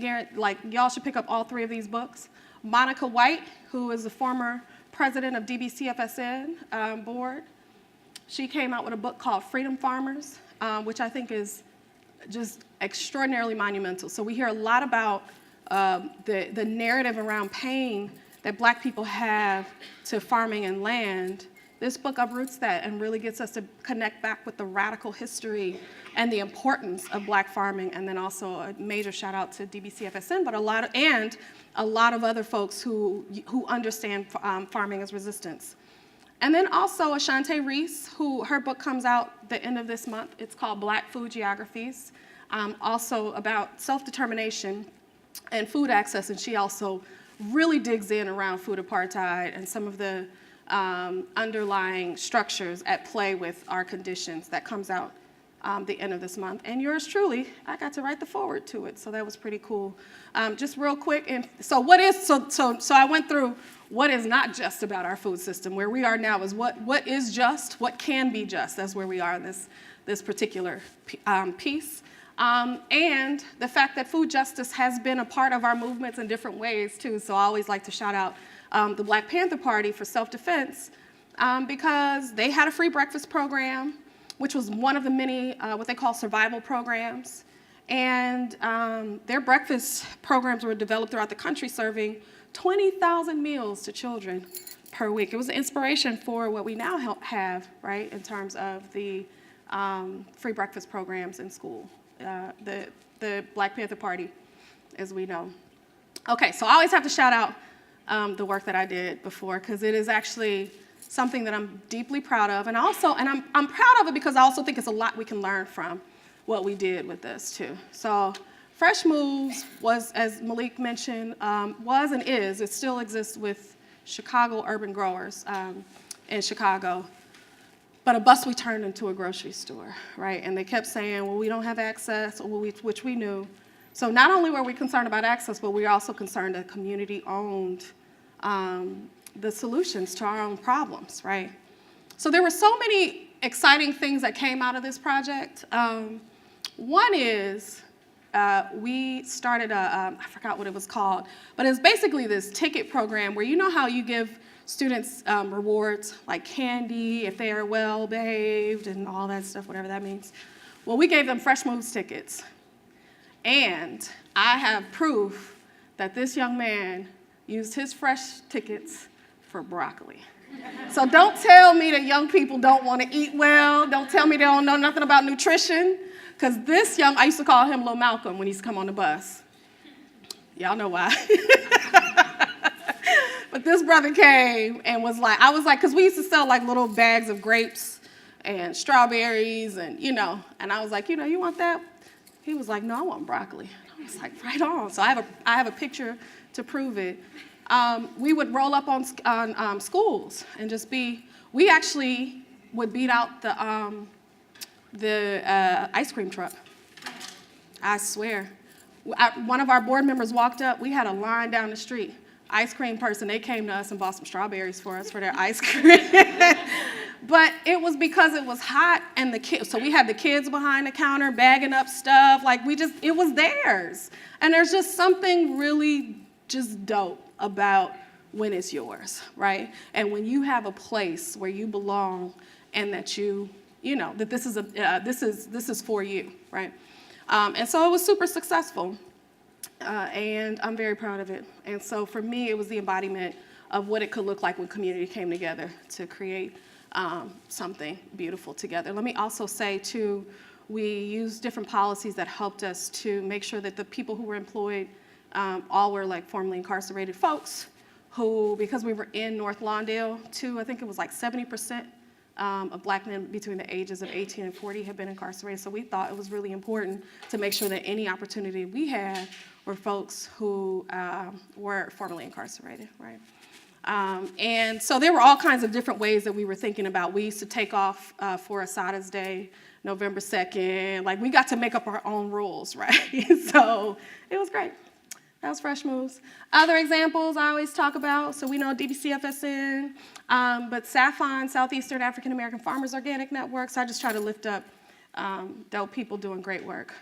y'all should pick up all three of these books. Monica White, who is the former president of DBCFSN board. She came out with a book called Freedom Farmers, which I think is just extraordinarily monumental. So we hear a lot about the narrative around pain that Black people have to farming and land. This book uproots that and really gets us to connect back with the radical history and the importance of Black farming, and then also a major shout out to DBCFSN, but a lot of other folks who understand farming as resistance. And then also Ashante Reese, her book comes out the end of this month. It's called Black Food Geographies, also about self-determination and food access, and she also really digs in around food apartheid and some of the underlying structures at play with our conditions. That comes out the end of this month. And yours truly, I got to write the foreword to it, so that was pretty cool. Just real quick, and so I went through what is not just about our food system. Where we are now is what is just, what can be just. That's where we are in this particular piece. And the fact that food justice has been a part of our movements in different ways too. So I always like to shout out the Black Panther Party for self-defense because they had a free breakfast program, which was one of the many what they call survival programs. And their breakfast programs were developed throughout the country, serving 20,000 meals to children per week. It was the inspiration for what we now have, right, in terms of the free breakfast programs in school, the Black Panther Party, as we know. Okay, so I always have to shout out the work that I did before, because it is actually something that I'm deeply proud of, and I'm proud of it because I also think it's a lot we can learn from what we did with this too. So Fresh Moves was, as Malik mentioned, was and is, it still exists with Chicago urban growers in Chicago. But a bus we turned into a grocery store, right? And they kept saying, well, we don't have access, which we knew. So not only were we concerned about access, but we were also concerned that community owned the solutions to our own problems, right? So there were so many exciting things that came out of this project. One is we started I forgot what it was called, but it's basically this ticket program where you know how you give students rewards like candy if they are well behaved and all that stuff, whatever that means. Well, we gave them Fresh Moves tickets. And I have proof that this young man used his fresh tickets for broccoli. So don't tell me that young people don't want to eat well. Don't tell me they don't know nothing about nutrition. Because I used to call him Lil Malcolm when he used to come on the bus. Y'all know why. But this brother came and was like, because we used to sell like little bags of grapes and strawberries and, and I was like, you want that? He was like, no, I want broccoli. I was like, right on. So I have a picture to prove it. We would roll up on schools and we actually would beat out the ice cream truck. I swear. One of our board members walked up. We had a line down the street. Ice cream person, they came to us and bought some strawberries for us for their ice cream. But it was because it was hot and so we had the kids behind the counter bagging up stuff. It was theirs. And there's just something really just dope about when it's yours, right? And when you have a place where you belong and that that this is for you, right? And so it was super successful. And I'm very proud of it. And so for me, it was the embodiment of what it could look like when community came together to create something beautiful together. Let me also say, too, we used different policies that helped us to make sure that the people who were employed all were like formerly incarcerated folks who, because we were in North Lawndale, too, I think it was like 70% of Black men between the ages of 18 and 40 had been incarcerated. So we thought it was really important to make sure that any opportunity we had were folks who were formerly incarcerated, right? And so there were all kinds of different ways that we were thinking about. We used to take off for Asada's Day, November 2nd. We got to make up our own rules, right? So it was great. That was Fresh Moves. Other examples I always talk about, so we know DBCFSN, but SAFON, Southeastern African American Farmers Organic Network. So I just try to lift up dope people doing great work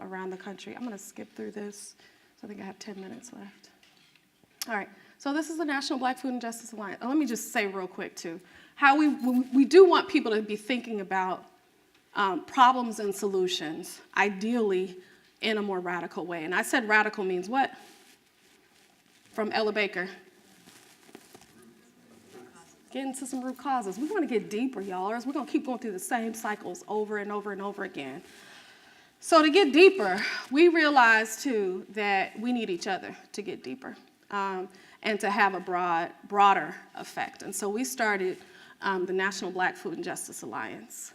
around the country. I'm gonna skip through this. So I think I have 10 minutes left. All right, so this is the National Black Food and Justice Alliance. Let me just say real quick too, how we do want people to be thinking about problems and solutions, ideally in a more radical way. And I said radical means what? From Ella Baker. Get into some root causes. We want to get deeper, y'all, or else we're going to keep going through the same cycles over and over and over again. So to get deeper, we realized, too, that we need each other to get deeper and to have a broader effect. And so we started the National Black Food and Justice Alliance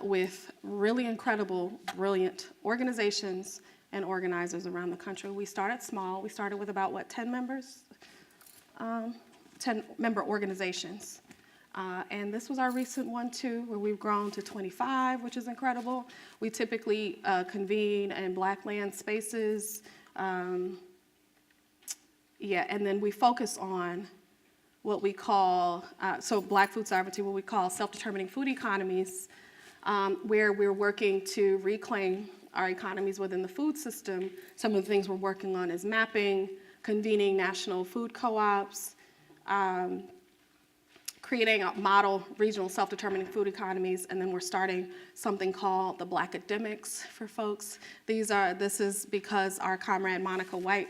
with really incredible, brilliant organizations and organizers around the country. We started small. We started with about, 10 members? 10 member organizations. And this was our recent one, too, where we've grown to 25, which is incredible. We typically convene in Black land spaces. And then we focus on what we call, Black food sovereignty, what we call self-determining food economies, where we're working to reclaim our economies within the food system. Some of the things we're working on is mapping, convening national food co-ops, creating a model regional self-determining food economies, and then we're starting something called the Black Academics for folks. This is because our comrade Monica White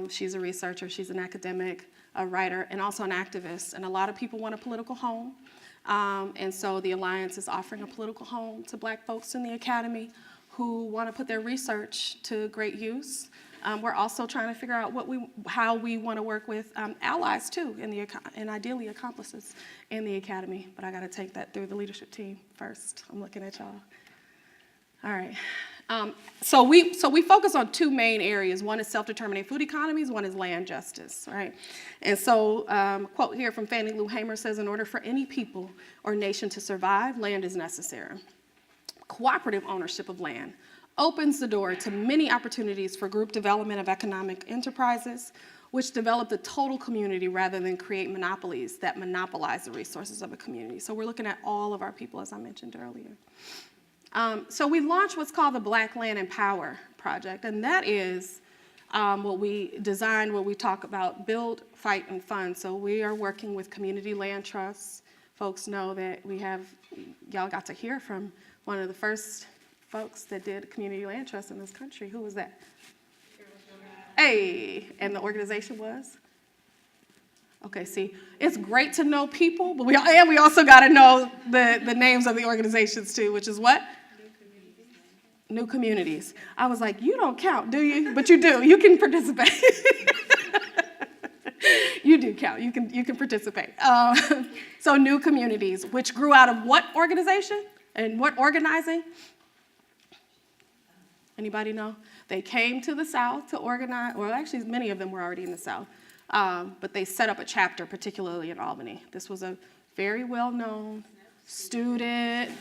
She's a researcher, she's an academic, a writer, and also an activist. And a lot of people want a political home. And so the Alliance is offering a political home to Black folks in the Academy who want to put their research to great use. We're also trying to figure out how we want to work with allies too, and ideally accomplices in the Academy. But I got to take that through the leadership team first. I'm looking at y'all. All right. So we focus on two main areas. One is self-determining food economies, one is land justice, right? And so, quote here from Fannie Lou Hamer says, in order for any people or nation to survive, land is necessary. Cooperative ownership of land opens the door to many opportunities for group development of economic enterprises, which develop the total community rather than create monopolies that monopolize the resources of a community. So we're looking at all of our people, as I mentioned earlier. So we launched what's called the Black Land and Power Project, and that is what we designed, what we talk about, build, fight, and fund. So we are working with community land trusts. Folks know that y'all got to hear from one of the first folks that did community land trust in this country. Who was that? Hey, and the organization was? Okay, see, it's great to know people, but we also got to know the names of the organizations too, which is what? New Communities. I was like, you don't count, do you? But you do. You can participate. You do count. You can participate. So New Communities, which grew out of what organization and what organizing? Anybody know? They came to the South to organize, well, actually, many of them were already in the South. But they set up a chapter, particularly in Albany. This was a very well-known student.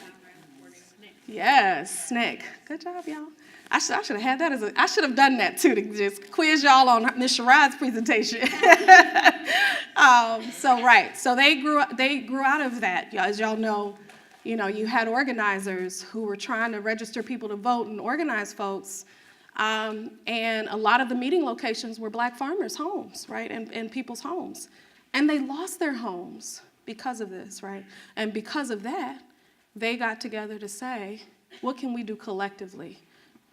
Yes, SNCC. Good job, y'all. I should have had that I should have done that too, to just quiz y'all on Ms. Sherrod's presentation. So they grew out of that. As y'all know, you had organizers who were trying to register people to vote and organize folks. And a lot of the meeting locations were Black farmers' homes, right, and people's homes. And they lost their homes because of this, right? And because of that, they got together to say, what can we do collectively?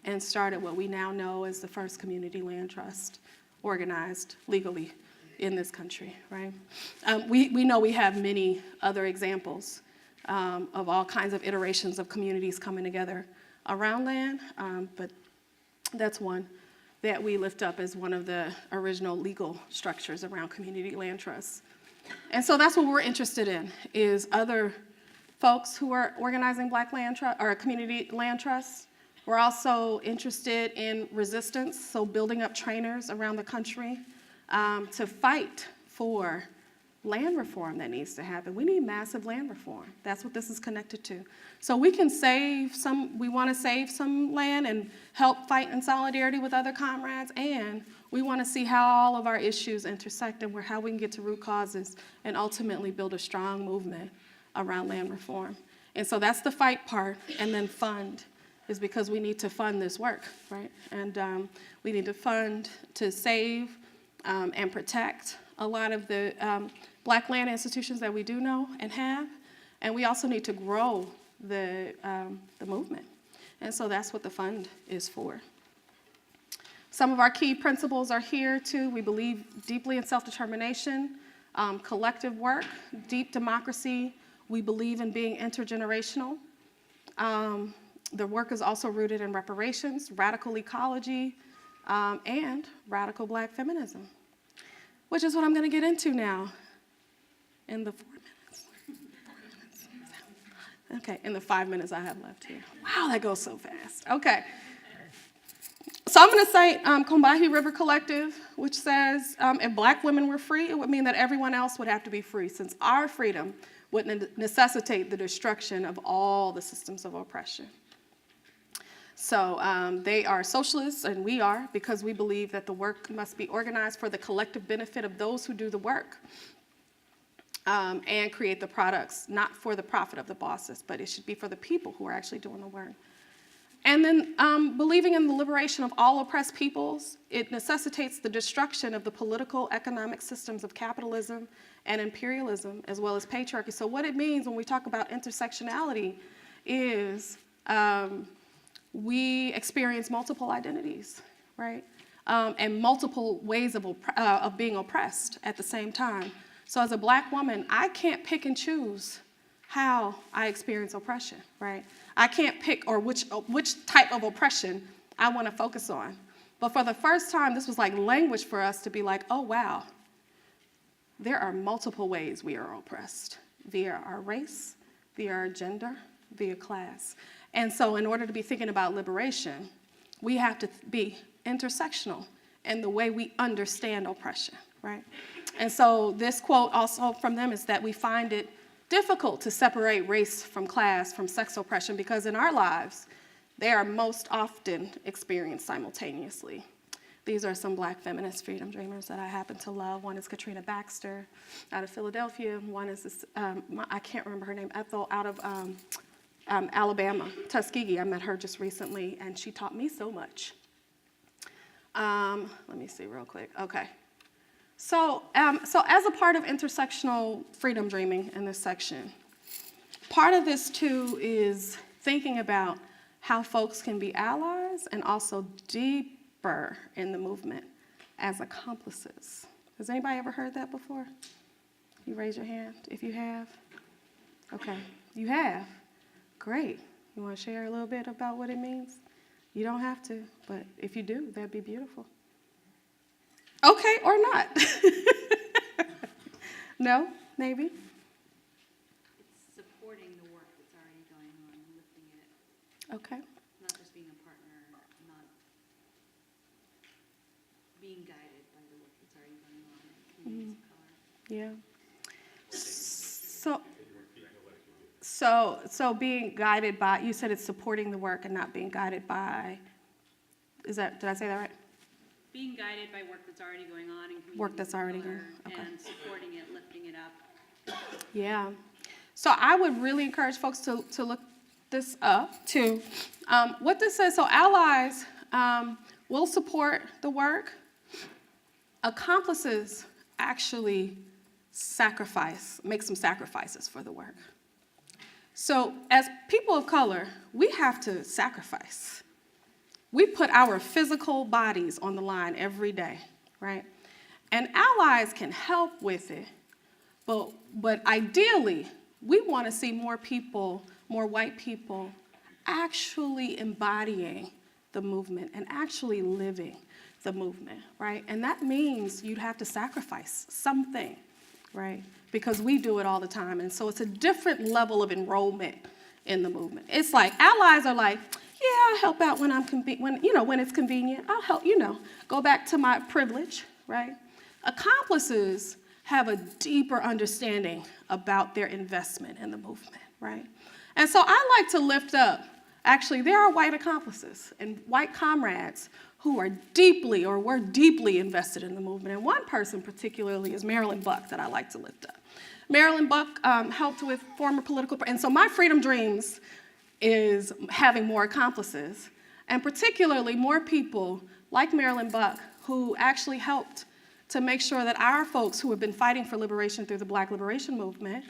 And started what we now know as the first community land trust organized legally in this country, right? We know we have many other examples of all kinds of iterations of communities coming together around land, but that's one that we lift up as one of the original legal structures around community land trusts. And so that's what we're interested in, is other folks who are organizing Black land trust or community land trusts. We're also interested in resistance, so building up trainers around the country to fight for land reform that needs to happen. We need massive land reform. That's what this is connected to. So we want to save some land and help fight in solidarity with other comrades, and we want to see how all of our issues intersect and how we can get to root causes and ultimately build a strong movement around land reform. And so that's the fight part, and then fund is because we need to fund this work, right? And we need to fund to save and protect a lot of the Black land institutions that we do know and have, and we also need to grow the movement. And so that's what the fund is for. Some of our key principles are here too. We believe deeply in self-determination, collective work, deep democracy. We believe in being intergenerational. The work is also rooted in reparations, radical ecology, and radical Black feminism, which is what I'm going to get into now in the 4 minutes. Okay, in the 5 minutes I have left here. Wow, that goes so fast. Okay. So I'm going to cite Combahee River Collective, which says, if Black women were free, it would mean that everyone else would have to be free, since our freedom would necessitate the destruction of all the systems of oppression. So they are socialists, and we are, because we believe that the work must be organized for the collective benefit of those who do the work and create the products, not for the profit of the bosses, but it should be for the people who are actually doing the work. And then believing in the liberation of all oppressed peoples, it necessitates the destruction of the political, economic systems of capitalism and imperialism, as well as patriarchy. So what it means when we talk about intersectionality is we experience multiple identities, right? and multiple ways of being oppressed at the same time. So as a Black woman, I can't pick and choose how I experience oppression, right? I can't pick or which type of oppression I want to focus on. But for the first time, this was like language for us to be like, oh, wow, there are multiple ways we are oppressed, via our race, via our gender, via class. And so in order to be thinking about liberation, we have to be intersectional in the way we understand oppression, right? And so this quote also from them is that we find it difficult to separate race from class, from sex oppression, because in our lives, they are most often experienced simultaneously. These are some Black feminist freedom dreamers that I happen to love. One is Katrina Baxter out of Philadelphia. One is this, I can't remember her name, Ethel out of Alabama, Tuskegee. I met her just recently, and she taught me so much. Let me see real quick. Okay. So as a part of intersectional freedom dreaming in this section, part of this too is thinking about how folks can be allies and also deeper in the movement as accomplices. Has anybody ever heard that before? You raise your hand if you have. Okay, you have. Great. You want to share a little bit about what it means? You don't have to, but if you do, that'd be beautiful. Okay, or not. No, maybe? It's supporting the work that's already going on and lifting it. Okay. Not just being a partner, not being guided by the work that's already going on in communities of color. Yeah. So being guided by, you said it's supporting the work and not being guided by, did I say that right? Being guided by work that's already going on in communities Work that's of already color going, okay. and supporting it, lifting it up. Yeah. So I would really encourage folks to look this up too. What this says, so allies will support the work. Accomplices actually make some sacrifices for the work. So as people of color, we have to sacrifice. We put our physical bodies on the line every day, right? And allies can help with it, but ideally, we want to see more people, more white people, actually embodying the movement and actually living the movement, right? And that means you'd have to sacrifice something, right? Because we do it all the time, and so it's a different level of enrollment in the movement. It's like allies are like, yeah, I'll help out when it's convenient. I'll help, go back to my privilege, right? Accomplices have a deeper understanding about their investment in the movement, right? And so I like to lift up, actually, there are white accomplices and white comrades who are were deeply invested in the movement. And one person particularly is Marilyn Buck that I like to lift up. Marilyn Buck helped with former political, and so my freedom dreams is having more accomplices, and particularly more people like Marilyn Buck who actually helped to make sure that our folks who have been fighting for liberation through the Black liberation movement,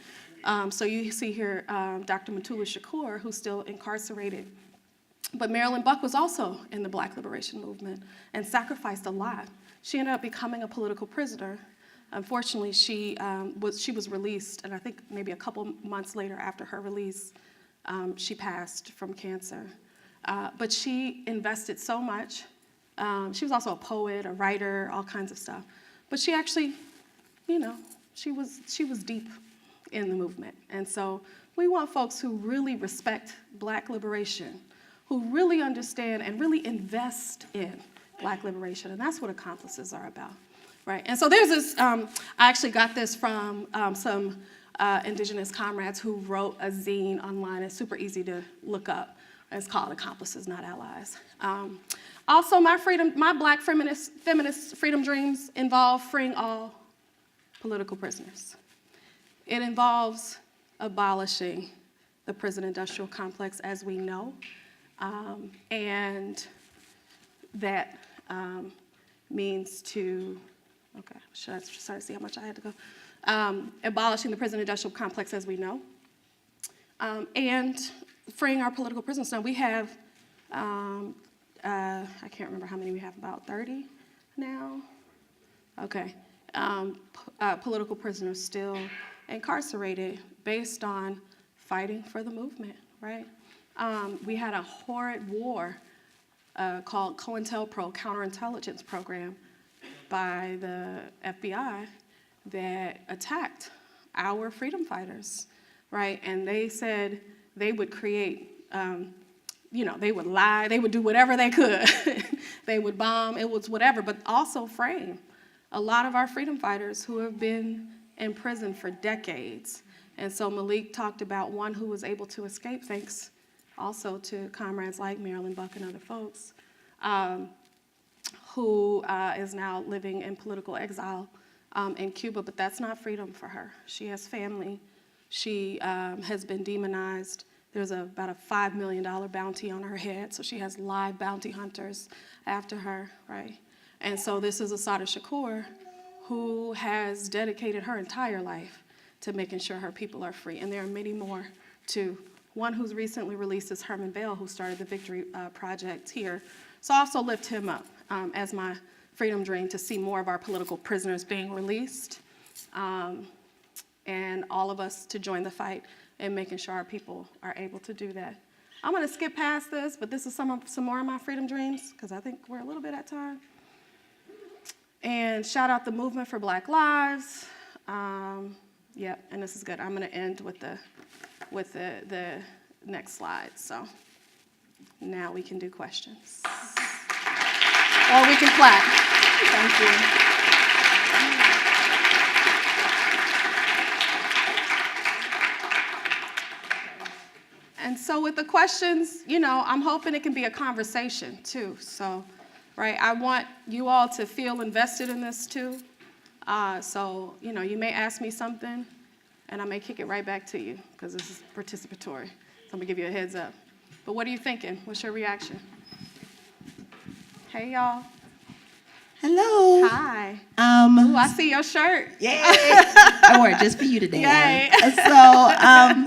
so you see here Dr. Mutulu Shakur, who's still incarcerated, but Marilyn Buck was also in the Black liberation movement and sacrificed a lot. She ended up becoming a political prisoner. Unfortunately, she was released, and I think maybe a couple months later after her release, she passed from cancer. But she invested so much. She was also a poet, a writer, all kinds of stuff. But she actually, she was deep in the movement. And so we want folks who really respect Black liberation, who really understand and really invest in Black liberation. And that's what accomplices are about, right? And so there's this, I actually got this from some Indigenous comrades who wrote a zine online. It's super easy to look up. It's called Accomplices, Not Allies. Also, my Black feminist freedom dreams involve freeing all political prisoners. It involves abolishing the prison industrial complex as we know, and that means to, okay, should I start to see how much I had to go? Abolishing the prison industrial complex as we know, and freeing our political prisoners. Now we have, I can't remember how many we have, about 30 now? Okay. Political prisoners still incarcerated based on fighting for the movement, right? We had a horrid war called COINTELPRO, Counterintelligence Program, by the FBI that attacked our freedom fighters, right? And they said they would create, they would lie, they would do whatever they could. They would bomb, it was whatever, but also frame a lot of our freedom fighters who have been in prison for decades. And so Malik talked about one who was able to escape, thanks also to comrades like Marilyn Buck and other folks, who is now living in political exile in Cuba, but that's not freedom for her. She has family. She has been demonized. There's about a $5 million bounty on her head, so she has live bounty hunters after her, right? And so this is Assata Shakur, who has dedicated her entire life to making sure her people are free. And there are many more, too. One who's recently released is Herman Bell, who started the Victory Project here. So I also lift him up as my freedom dream, to see more of our political prisoners being released, and all of us to join the fight in making sure our people are able to do that. I'm gonna skip past this, but this is some more of my freedom dreams, because I think we're a little bit at time. And shout out the Movement for Black Lives. Yeah, and this is good. I'm gonna end with the next slide. So now we can do questions. Or we can clap. Thank you. And so with the questions, I'm hoping it can be a conversation too. So, right, I want you all to feel invested in this too. So, you may ask me something and I may kick it right back to you because this is participatory. So I'm gonna give you a heads up. But what are you thinking? What's your reaction? Hey, y'all. Hello. Hi. Ooh, I see your shirt. Yay. I wore it just for you today. Yay.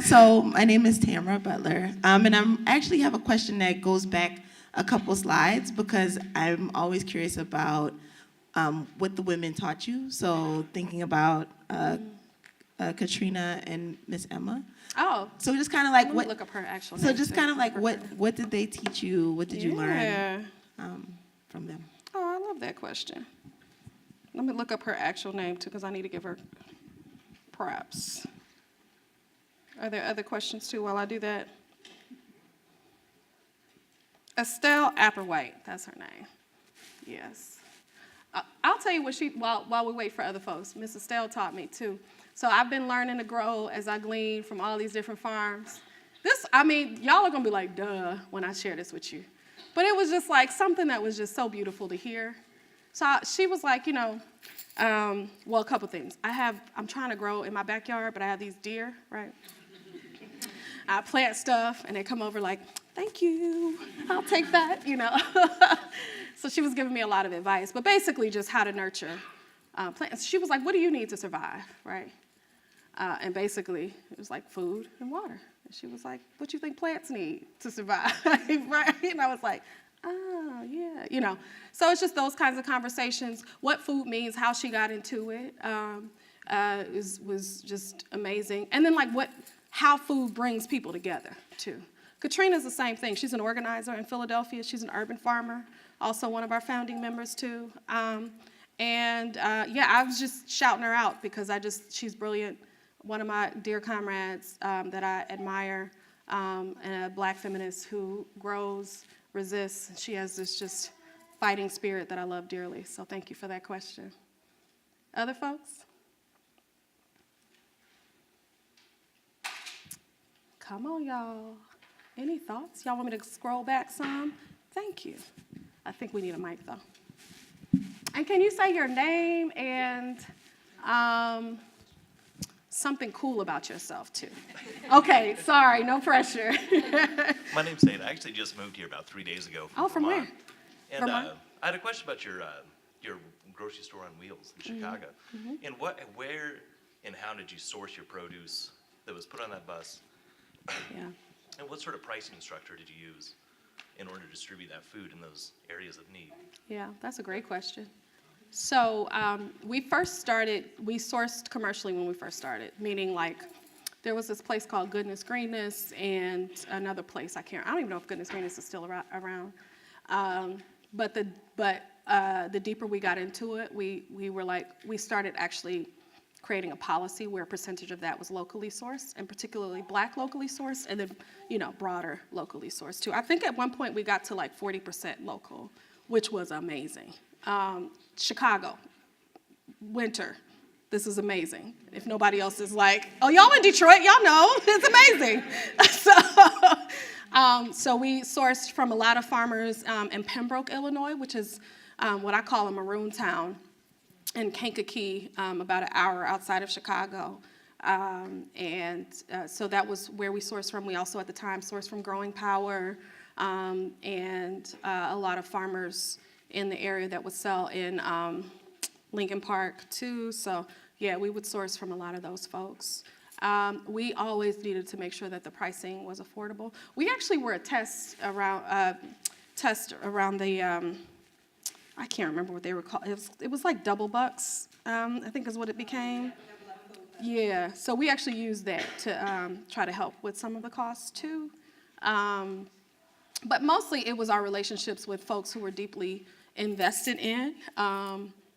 So my name is Tamara Butler, and I actually have a question that goes back a couple slides because I'm always curious about what the women taught you. So thinking about Katrina and Miss Emma. Oh. So just kind of like Let me look up her actual name. So just kind of like what did they teach you? What did you learn from them? Oh, I love that question. Let me look up her actual name, too, because I need to give her props. Are there other questions, too, while I do that? Estelle Applewhite, that's her name. Yes. I'll tell you what while we wait for other folks, Miss Estelle taught me, too. So I've been learning to grow as I glean from all these different farms. Y'all are going to be like, duh, when I share this with you. But it was just like something that was just so beautiful to hear. So she was like, a couple things. I'm trying to grow in my backyard, but I have these deer, right? I plant stuff, and they come over like, thank you, I'll take that, So she was giving me a lot of advice, but basically just how to nurture plants. She was like, what do you need to survive, right? And basically, it was like food and water. And she was like, what do you think plants need to survive, right? And I was like, oh, yeah, So it's just those kinds of conversations. What food means, how she got into it was just amazing. And then how food brings people together, too. Katrina's the same thing. She's an organizer in Philadelphia. She's an urban farmer, also one of our founding members, too. I was just shouting her out because she's brilliant. One of my dear comrades that I admire, and a Black feminist who grows, resists. She has this just fighting spirit that I love dearly. So thank you for that question. Other folks? Come on, y'all. Any thoughts? Y'all want me to scroll back some? Thank you. I think we need a mic, though. And can you say your name and something cool about yourself, too? Okay, sorry, no pressure. My name's Nate. I actually just moved here about 3 days ago from From Vermont. where? And Vermont? I had a question about your grocery store on wheels in Chicago. And where and how did you source your produce that was put on that bus? Yeah. And what sort of pricing structure did you use in order to distribute that food in those areas of need? Yeah, that's a great question. So we sourced commercially when we first started, meaning like there was this place called Goodness Greenness and another place, I don't even know if Goodness Greenness is still around. But the deeper we got into it, we started actually creating a policy where a percentage of that was locally sourced, and particularly Black locally sourced, and then, broader locally sourced too. I think at one point we got to like 40% local, which was amazing. Chicago, winter. This is amazing. If nobody else is like, oh, y'all in Detroit, y'all know, it's amazing. So we sourced from a lot of farmers in Pembroke, Illinois, which is what I call a maroon town, in Kankakee, about an hour outside of Chicago. So that was where we sourced from. We also at the time sourced from Growing Power and a lot of farmers in the area that would sell in Lincoln Park too. So yeah, we would source from a lot of those folks. We always needed to make sure that the pricing was affordable. We actually were a test around the, I can't remember what they were called. It was like double bucks, I think is what it became. Yeah, so we actually used that to try to help with some of the costs too. But mostly it was our relationships with folks who were deeply invested in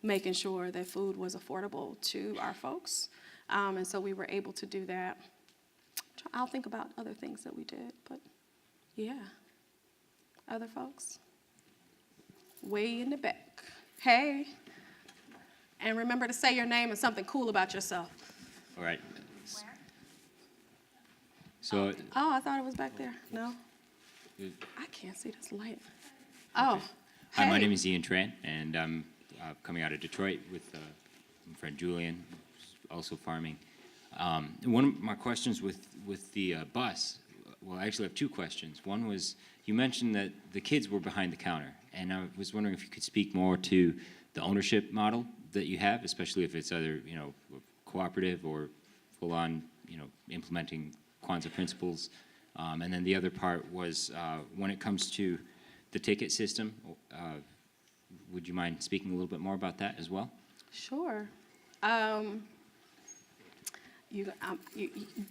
making sure that food was affordable to our folks. And so we were able to do that. I'll think about other things that we did, but yeah. Other folks? Way in the back. Hey. And remember to say your name and something cool about yourself. All right. So. Oh, I thought it was back there. No? I can't see this light. Oh. Okay. Hi, my hey. name is Ian Tran, and I'm coming out of Detroit with my friend Julian, who's also farming. One of my questions with the bus, well, I actually have two questions. One was, you mentioned that the kids were behind the counter, and I was wondering if you could speak more to the ownership model that you have, especially if it's either, cooperative or full-on, implementing Kwanzaa principles. And then the other part was when it comes to the ticket system, would you mind speaking a little bit more about that as well? Sure.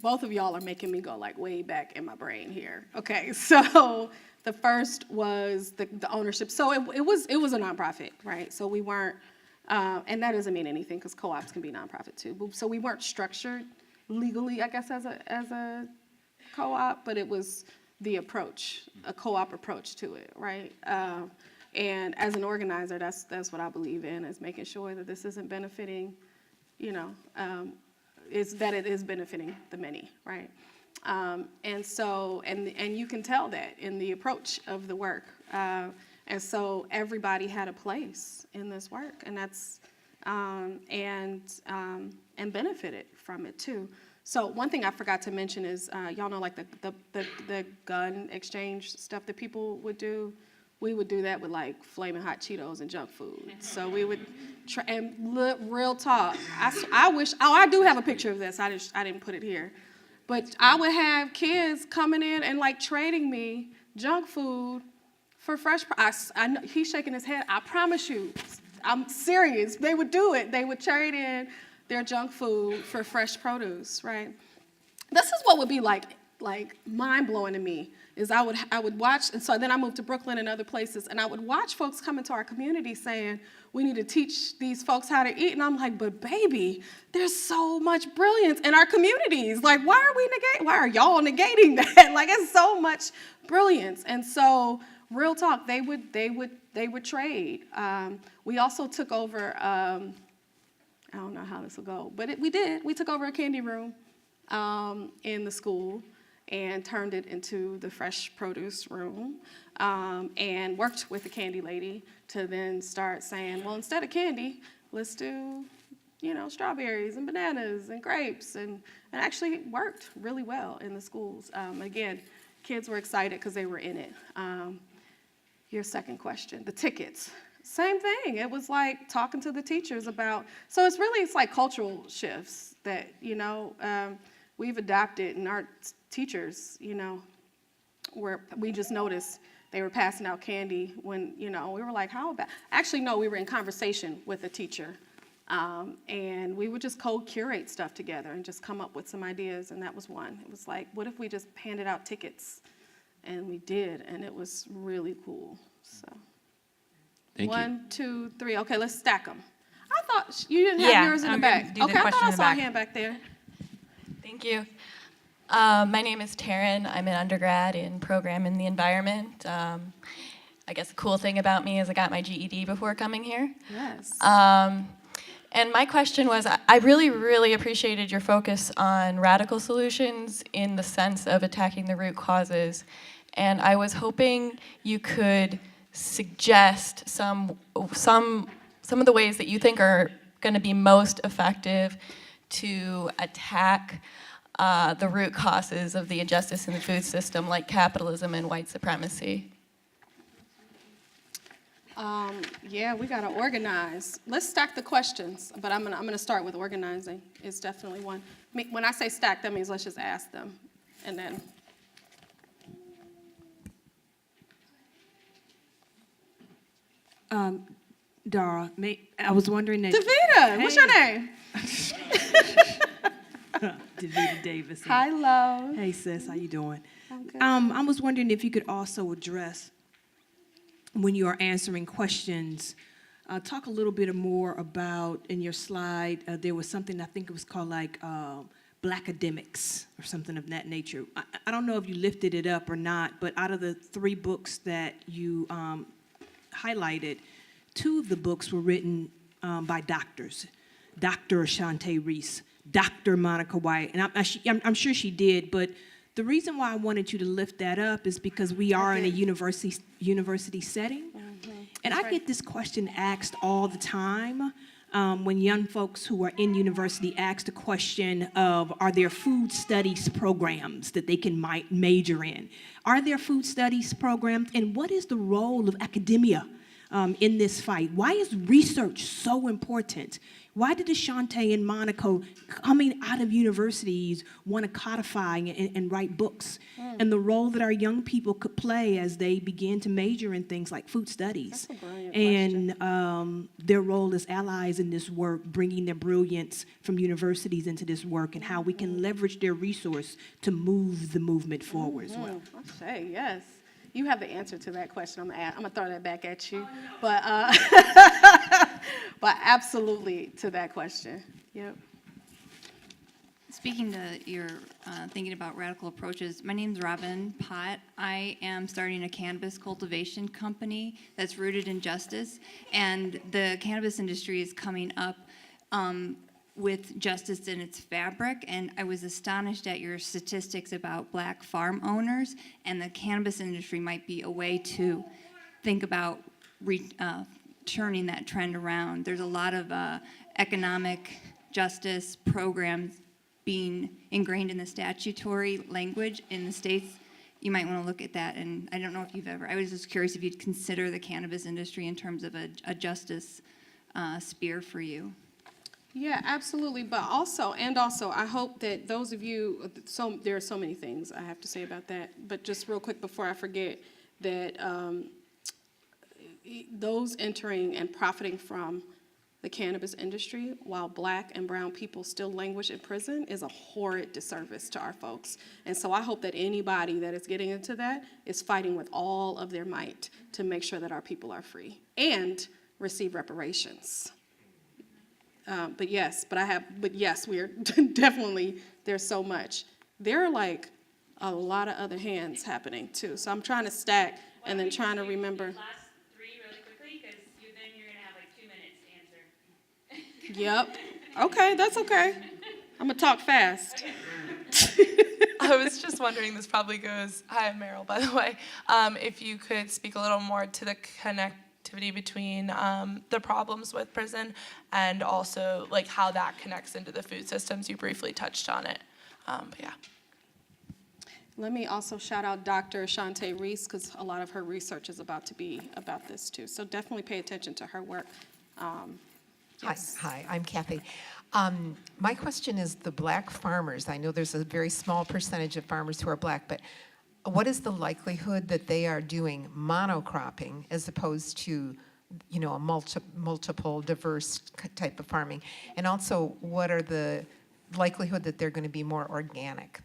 Both of y'all are making me go like way back in my brain here. Okay, so the first was the ownership. So it was a nonprofit, right? So we weren't, and that doesn't mean anything because co-ops can be nonprofit too. So we weren't structured legally, I guess, as a co-op, but it was the approach, a co-op approach to it, right? And as an organizer, that's what I believe in, is making sure that this isn't benefiting, is that it is benefiting the many, right? And so, and you can tell that in the approach of the work. And so everybody had a place in this work, and that's, and benefited from it too. So one thing I forgot to mention is, y'all know like the gun exchange stuff that people would do. We would do that with like flaming hot Cheetos and junk food. So we would try, and real talk. I wish, I do have a picture of this. I didn't put it here. But I would have kids coming in and like trading me junk food for fresh. I know, he's shaking his head. I promise you, I'm serious. They would do it. They would trade in their junk food for fresh produce, right? This is what would be like mind-blowing to me, is I would watch, and so then I moved to Brooklyn and other places, and I would watch folks come into our community saying, we need to teach these folks how to eat, and I'm like, but baby, there's so much brilliance in our communities. Like, why are y'all negating that? Like, it's so much brilliance. And so, real talk, they would trade. We also took over, I don't know how this will go, but we did. We took over a candy room in the school and turned it into the fresh produce room, and worked with the candy lady to then start saying, well, instead of candy, let's do, strawberries and bananas and grapes, and it actually worked really well in the schools. Again, kids were excited because they were in it. Your second question, the tickets. Same thing. It was like talking to the teachers about, so it's like cultural shifts that, we've adopted in our teachers, where we just notice they were passing out candy when, we were like, how about, actually, no, we were in conversation with a teacher. And we would just co-curate stuff together and just come up with some ideas, and that was one. It was like, what if we just handed out tickets? And we did, and it was really cool, so. Thank you. 1, 2, 3, okay, let's stack them. I thought you didn't have yours in the I'm gonna back. do the Okay, I question thought I in the saw a back. hand back there. Thank you. My name is Taryn. I'm an undergrad in program in the environment. I guess the cool thing about me is I got my GED before coming here. Yes. And my question was, I really, really appreciated your focus on radical solutions in the sense of attacking the root causes. And I was hoping you could suggest some of the ways that you think are going to be most effective to attack the root causes of the injustice in the food system, like capitalism and white supremacy. Yeah, we gotta organize. Let's stack the questions, but I'm gonna start with organizing. It's definitely one. When I say stack, that means let's just ask them, and then. Dara, I was wondering that. Davida, what's your name? Davida Davis. Hi, love. Hey, sis, how you doing? I'm good. I was wondering if you could also address, when you are answering questions, talk a little bit more about, in your slide, there was something, I think it was called like Black academics or something of that nature. I don't know if you lifted it up or not, but out of the 3 books that you highlighted, 2 of the books were written by doctors. Dr. Ashante Reese, Dr. Monica White, and I'm sure she did, but the reason why I wanted you to lift that up is because we are in a university setting, and I get this question asked all the time when young folks who are in university ask the question of, are there food studies programs that they can major in? Are there food studies programs, and what is the role of academia in this fight? Why is research so important? Why did Ashante and Monica, coming out of universities, want to codify and write books? And the role that our young people could play as they begin to major in things like food studies. That's a brilliant And their role as allies in this work, bringing their brilliance from universities into this work, and how we can leverage their resource to move the movement forward as well. I say yes. You have the answer to that question. I'm gonna throw that back at you, but but absolutely to that question. Yep. Speaking to your thinking about radical approaches, my name's Robin Pott. I am starting a cannabis cultivation company that's rooted in justice, and the cannabis industry is coming up with justice in its fabric, and I was astonished at your statistics about Black farm owners, and the cannabis industry might be a way to think about turning that trend around. There's a lot of economic justice programs being ingrained in the statutory language in the states. You might want to look at that, and I don't know if you've ever, I was just curious if you'd consider the cannabis industry in terms of a justice spear for you. Yeah, absolutely. But also, I hope that those of you, there are so many things I have to say about that. But just real quick before I forget, that those entering and profiting from the cannabis industry while Black and brown people still languish in prison is a horrid disservice to our folks. And so I hope that anybody that is getting into that is fighting with all of their might to make sure that our people are free and receive reparations. But yes, we are definitely, there's so much. There are like a lot of other hands happening too. So I'm trying to stack and then trying to remember. Last 3 really quickly, because then you're going to have like 2 minutes to answer. Yep. Okay, that's okay. I'm gonna talk fast. I was just wondering, this probably goes, hi, I'm Meryl, by the way, if you could speak a little more to the connectivity between the problems with prison and also like how that connects into the food systems. You briefly touched on it, but yeah. Let me also shout out Dr. Ashante Reese, because a lot of her research is about to be about this too. So definitely pay attention to her work. Yes. Hi, I'm Kathy. My question is the Black farmers. I know there's a very small percentage of farmers who are Black, but what is the likelihood that they are doing monocropping as opposed to, a multiple diverse type of farming? And also, what are the likelihood that they're going to be more organic?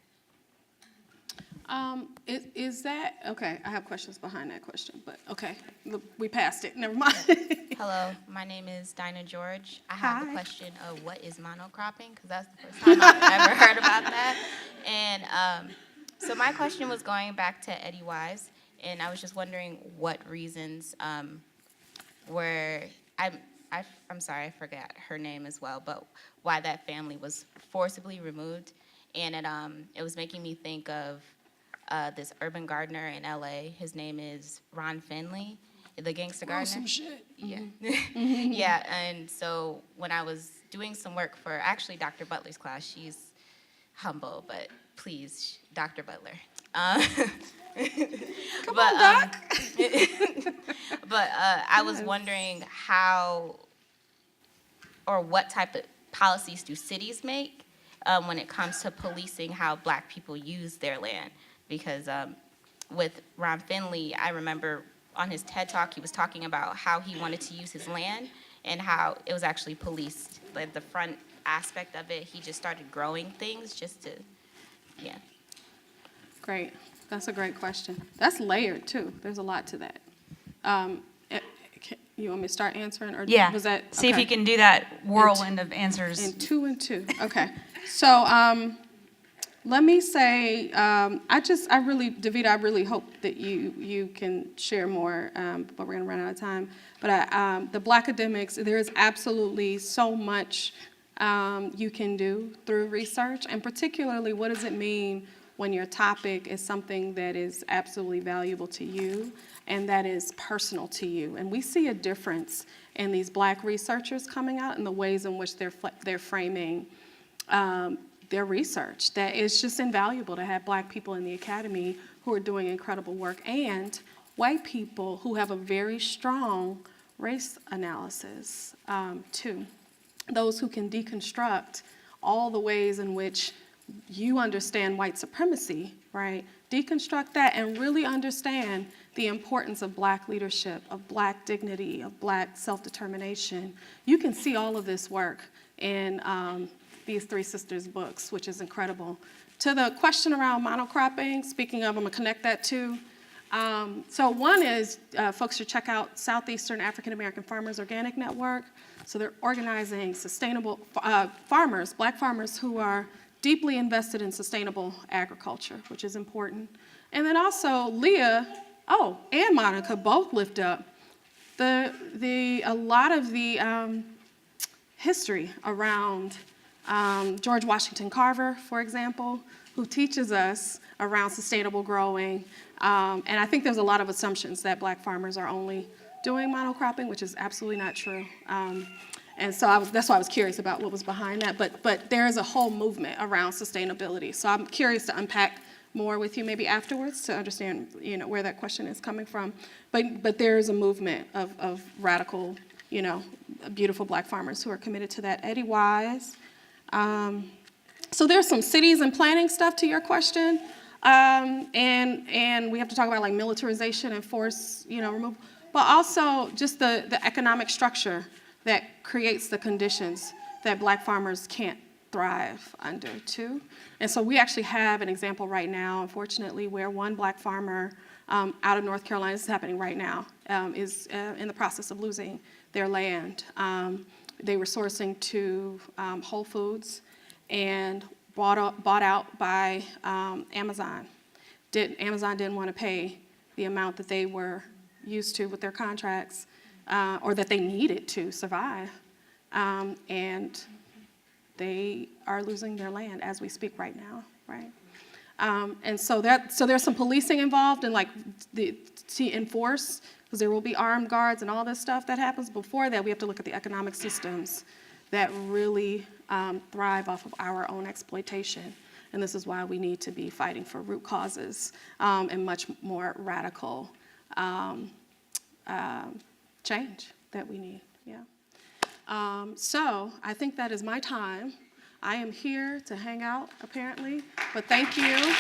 Is that, okay, I have questions behind that question, but okay, we passed it, never mind. Hello, my name is Dinah George. I have the Hi. question of what is monocropping, because that's the first time I've ever heard about that. And so my question was going back to Eddie Wise, and I was just wondering what reasons were, I'm sorry, I forgot her name as well, but why that family was forcibly removed. And it was making me think of this urban gardener in LA. His name is Ron Finley, the gangster gardener. Some shit. Yeah. Yeah, and so when I was doing some work for actually Dr. Butler's class, she's humble, but please, Dr. Butler. Come on, Doc. But I was wondering how or what type of policies do cities make when it comes to policing how Black people use their land? Because with Ron Finley, I remember on his TED Talk, he was talking about how he wanted to use his land and how it was actually policed. Like the front aspect of it, he just started growing things just to, yeah. Great, that's a great question. That's layered too, there's a lot to that. You want me to start answering, or Yeah. was that? See if okay. you can do that whirlwind of answers. And two, okay. So, let me say, Davida, I really hope that you can share more, but we're gonna run out of time. But the Black academics, there is absolutely so much you can do through research, and particularly, what does it mean when your topic is something that is absolutely valuable to you and that is personal to you? And we see a difference in these Black researchers coming out and the ways in which they're framing their research. That is just invaluable to have Black people in the academy who are doing incredible work, and white people who have a very strong race analysis too. Those who can deconstruct all the ways in which you understand white supremacy, right? Deconstruct that and really understand the importance of Black leadership, of Black dignity, of Black self-determination. You can see all of this work in these three sisters' books, which is incredible. To the question around monocropping, speaking of, I'm gonna connect that too. So one is, folks should check out Southeastern African American Farmers Organic Network. So they're organizing sustainable farmers, Black farmers who are deeply invested in sustainable agriculture, which is important. And then also Leah, and Monica both lift up a lot of the history around George Washington Carver, for example, who teaches us around sustainable growing. And I think there's a lot of assumptions that Black farmers are only doing monocropping, which is absolutely not true. And so that's why I was curious about what was behind that. But there is a whole movement around sustainability. So I'm curious to unpack more with you maybe afterwards to understand, where that question is coming from. But there is a movement of radical, beautiful Black farmers who are committed to that. Eddie Wise. So there's some cities and planning stuff to your question. And we have to talk about like militarization and force, removal. But also just the economic structure that creates the conditions that Black farmers can't thrive under too. And so we actually have an example right now, unfortunately, where one Black farmer out of North Carolina, this is happening right now, is in the process of losing their land. They were sourcing to Whole Foods and bought out by Amazon. Amazon didn't want to pay the amount that they were used to with their contracts, or that they needed to survive. And they are losing their land as we speak right now, right? And so there's some policing involved and to enforce, because there will be armed guards and all this stuff that happens. Before that, we have to look at the economic systems that really thrive off of our own exploitation. And this is why we need to be fighting for root causes and much more radical change that we need, yeah. So I think that is my time. I am here to hang out, apparently, but thank you.